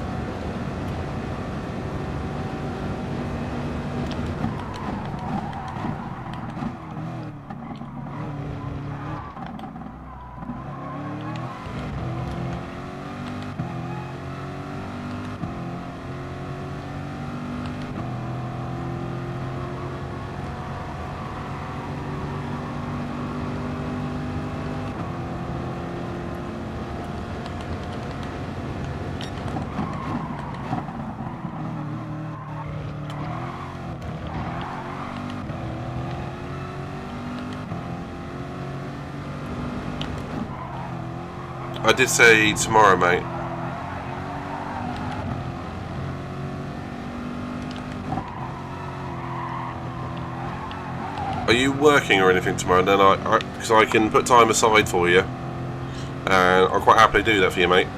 I did say tomorrow, mate. Are you working or anything tomorrow? Then because I can put time aside for you, and I'm quite happy to do that for you, mate.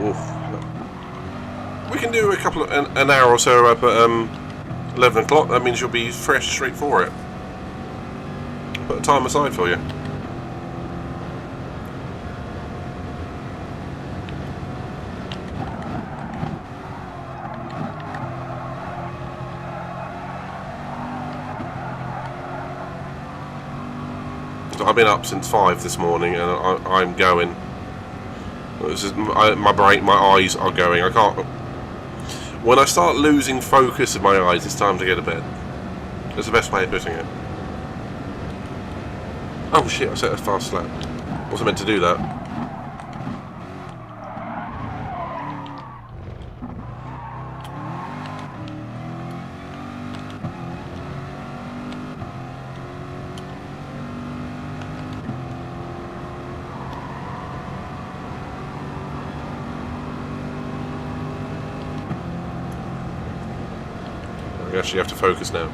Oof. We can do a couple of an hour or so up at 11 o'clock. That means you'll be fresh straight for it. Put time aside for you. I've been up since 5 this morning, and I'm going. My brain, my eyes are going. I can't. When I start losing focus in my eyes, it's time to go to bed. That's the best way of putting it. Oh shit! I set a fast lap. Wasn't meant to do that. We actually have to focus now.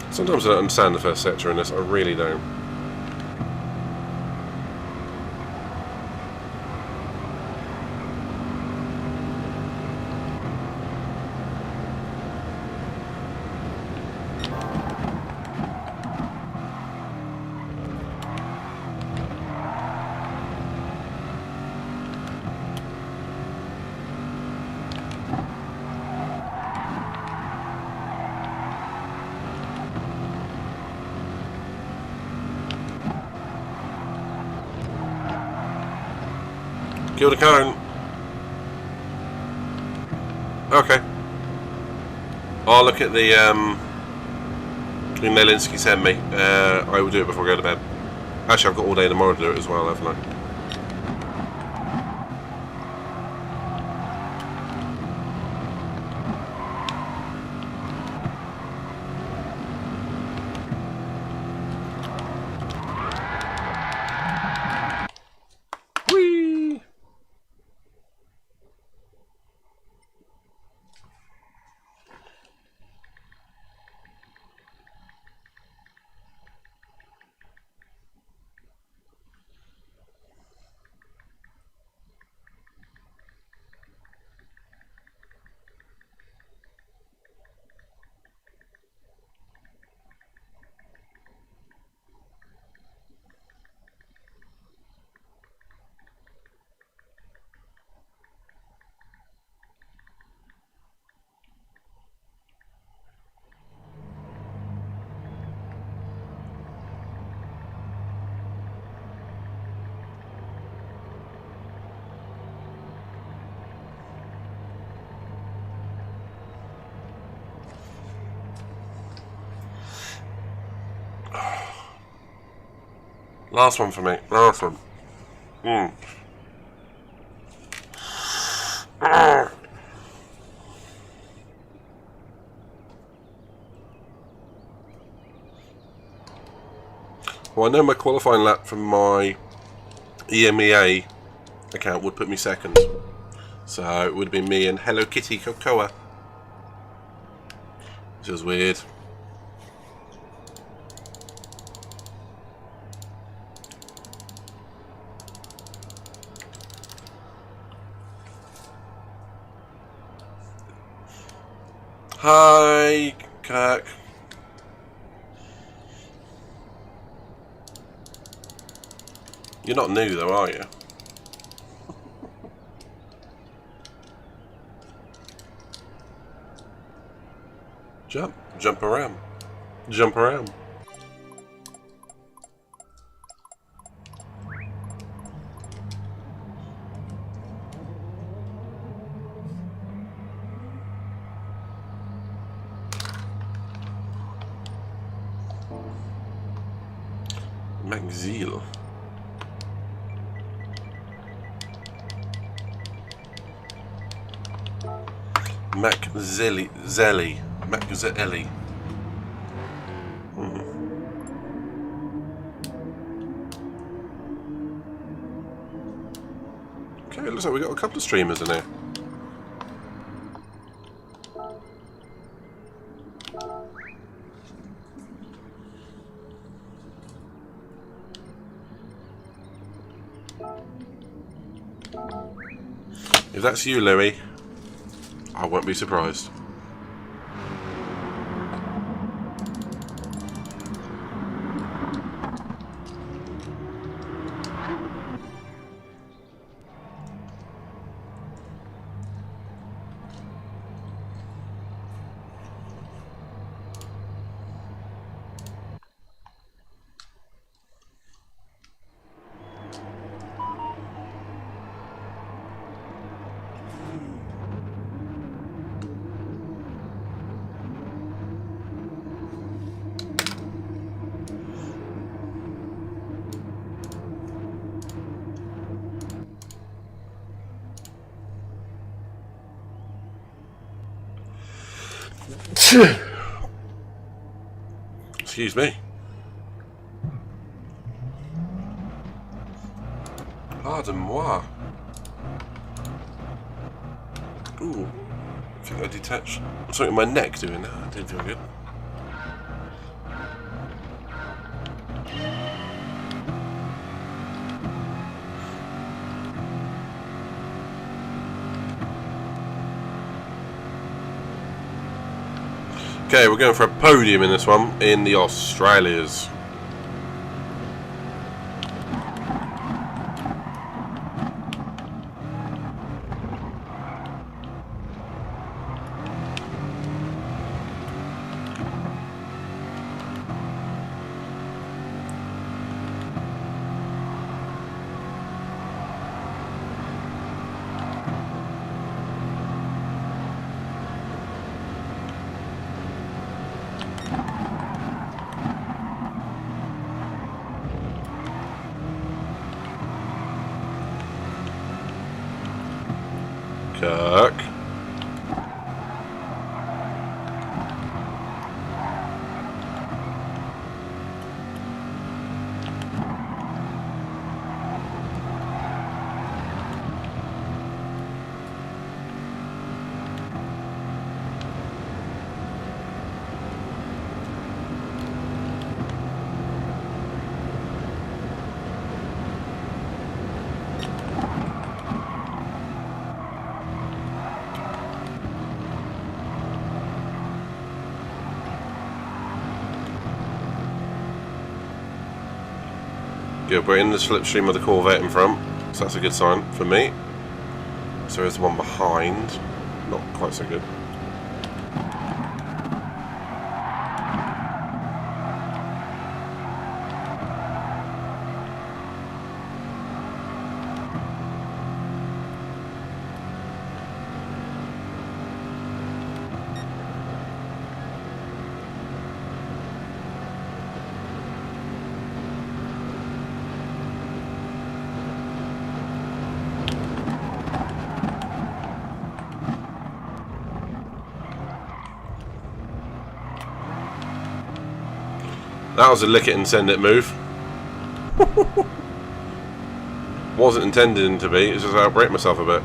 Sometimes I don't understand the first sector in this. I really don't. Kill the cone. Okay. I'll look at the thing Nelinsky sent me. I will do it before I go to bed. Actually, I've got all day tomorrow to do it as well, haven't I? Last one for me. Last one. Mm. Well, I know my qualifying lap from my EMEA account would put me second. So it would have been me and Hello Kitty Cocoa. Which was weird. Hi, Kirk. You're not new though, are you? Jump around. Jump around. Maxil. Maczelli. Okay, it looks like we've got a couple of streamers in here. If that's you, Louis, I won't be surprised. Excuse me. Pardon-moi. Ooh. I think I detached something in my neck doing that. That didn't feel good. Okay, we're going for a podium in this one in the Australias. Kirk. Good, we're in the slipstream with the Corvette in front, so that's a good sign for me. So there's one behind, not quite so good. That was a lick it and send it move. Wasn't intending to be, it's just I outbrake myself a bit.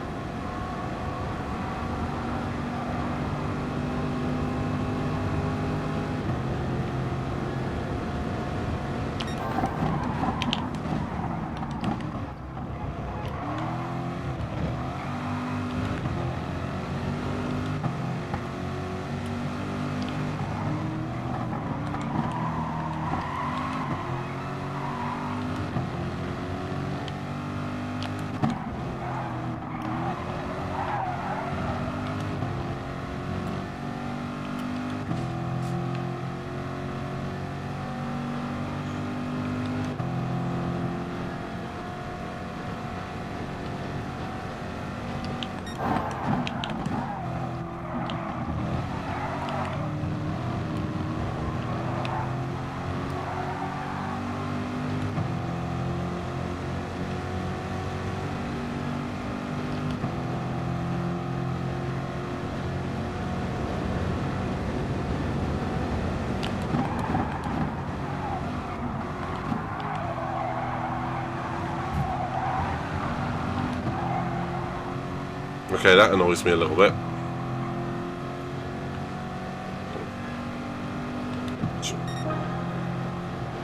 Okay, that annoys me a little bit.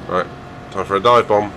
Right, time for a dive bomb.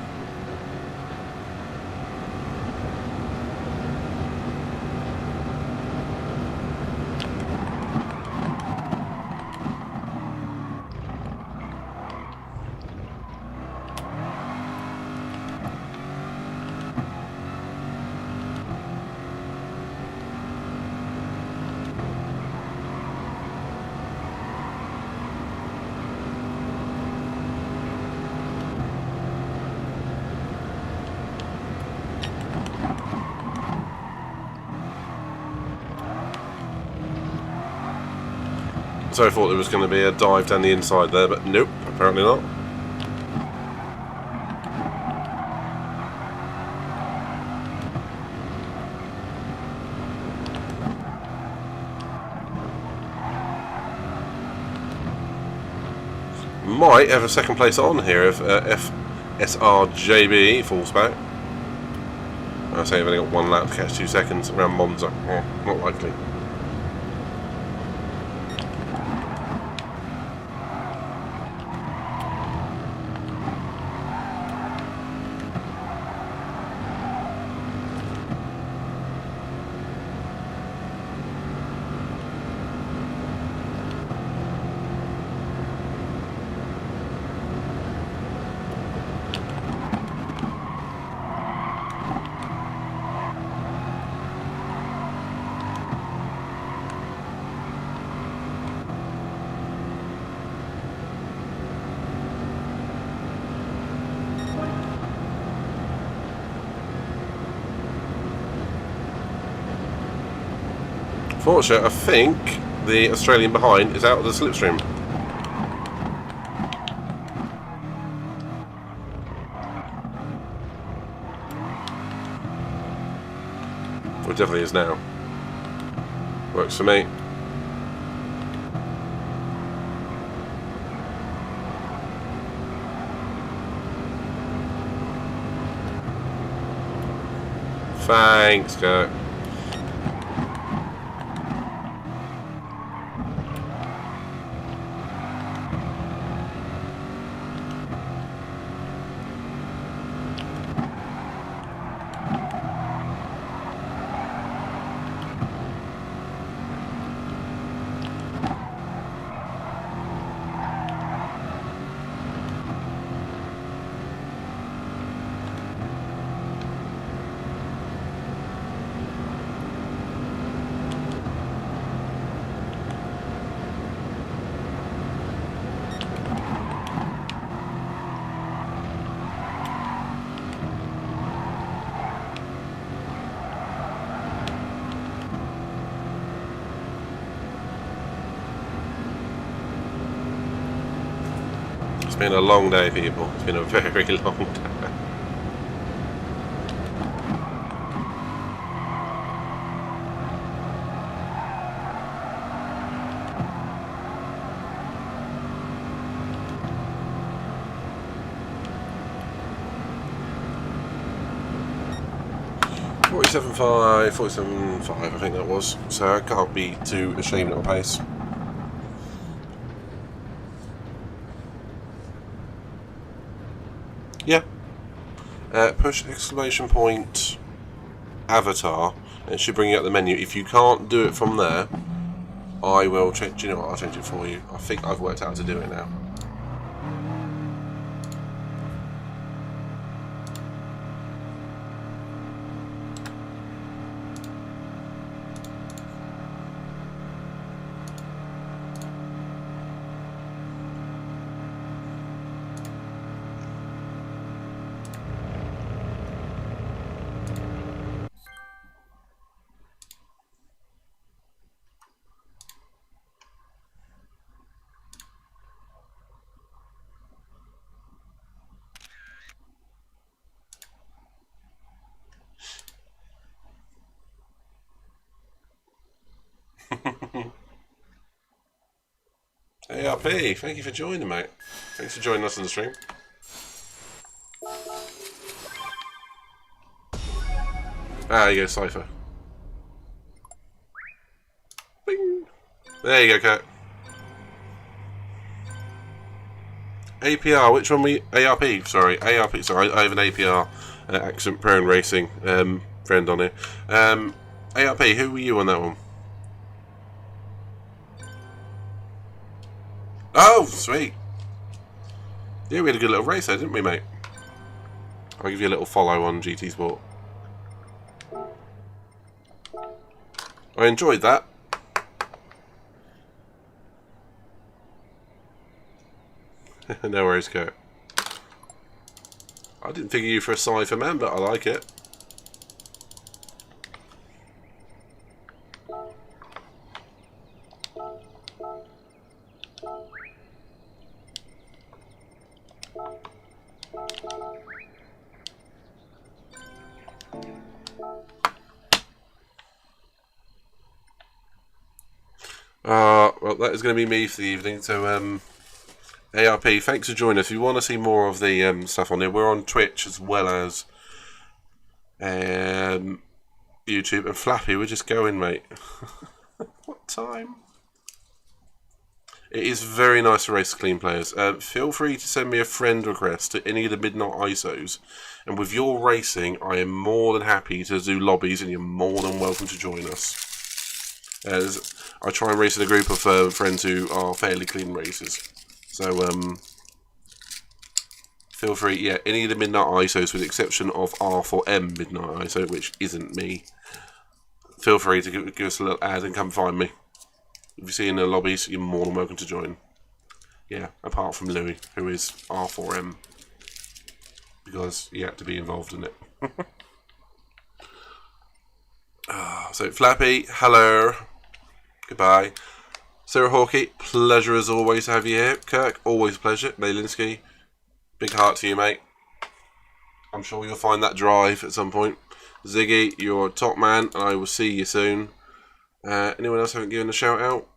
So I thought there was going to be a dive down the inside there, but nope, apparently not. Might have a second place on here if FSRJB falls back. I say I've only got one lap to catch 2 seconds around Monza. Oh, not likely. Fortunately, I think the Australian behind is out of the slipstream. Well, it definitely is now. Works for me. Thanks, Kurt. It's been a long day, people. It's been a very long day. 47.5, 47.5 I think that was, so I can't be too ashamed of my pace. Yeah. Push exclamation point avatar, and it should bring you up the menu. If you can't do it from there, I will change. Do you know what? I'll change it for you. I think I've worked out how to do it now. ARP, thank you for joining, mate. Thanks for joining us on the stream. Ah, you go, Cypher. Bing. There you go, Kurt. APR, which one we... ARP, sorry. ARP, sorry, I have an APR, Accent Prone Racing, friend on here. ARP, who were you on that one? Oh, sweet. Yeah, we had a good little race there, didn't we, mate? I'll give you a little follow on GT Sport. I enjoyed that. No worries, Kurt. I didn't figure you for a Cypher man, but I like it. Well, that is going to be me for the evening. So, ARP, thanks for joining us. If you want to see more of the stuff on here, we're on Twitch as well as YouTube. And Flappy, we're just going, mate. What time? It is very nice to race clean players. Feel free to send me a friend request to any of the Midnight ISOs. And with your racing, I am more than happy to do lobbies, and you're more than welcome to join us. As I try and race in a group of friends who are fairly clean racers. So, feel free, yeah, any of the Midnight ISOs, with the exception of R4M Midnight ISO, which isn't me, feel free to give us a little ad and come find me. If you see in the lobbies, you're more than welcome to join. Yeah, apart from Louis, who is R4M, because he had to be involved in it. So, Flappy, hello. Goodbye. Sarah Hawkey, pleasure as always to have you here. Kirk, always a pleasure. Maylinsky, big heart to you, mate. I'm sure you'll find that drive at some point. Ziggy, you're a top man, and I will see you soon. Anyone else haven't given a shout out?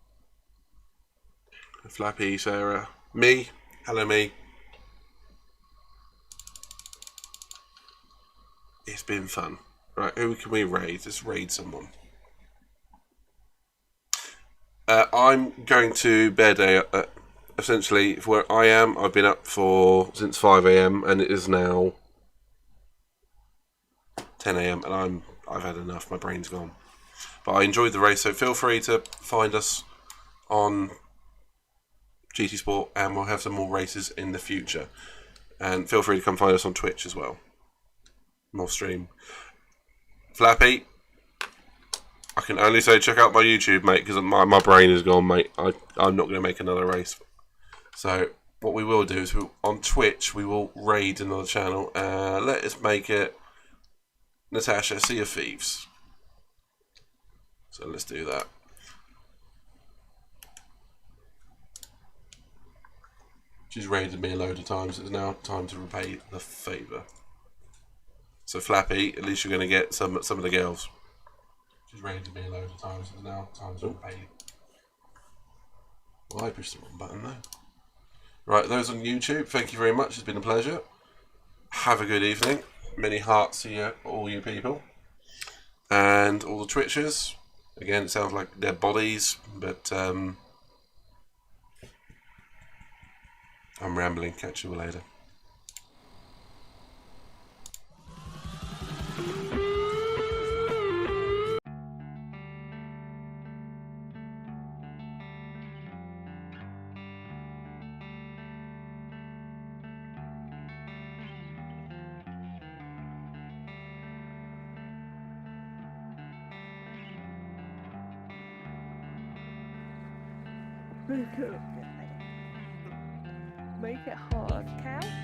Flappy, Sarah. Me. Hello, me. It's been fun. Right, who can we raid? Let's raid someone. I'm going to bed essentially where I am. I've been up since 5 AM and it is now 10 AM and I've had enough. My brain's gone. But I enjoyed the race, so feel free to find us on GT Sport, and we'll have some more races in the future. And feel free to come find us on Twitch as well. More stream. Flappy, I can only say check out my YouTube, mate, because my brain is gone, mate. I'm not going to make another race. So what we will do is on Twitch we will raid another channel. Let us make it Natasha Sea of Thieves. So let's do that. She's raided me a load of times. It's now time to repay the favour. So Flappy, at least you're going to get some of the girls. She's raided me a load of times. It's now time to repay. Well, I pushed the wrong button there. Right, those on YouTube, thank you very much. It's been a pleasure. Have a good evening. Many hearts to you, all you people. And all the twitchers. Again, it sounds like their bodies, but I'm rambling. Catch you later. Make it hard, cow.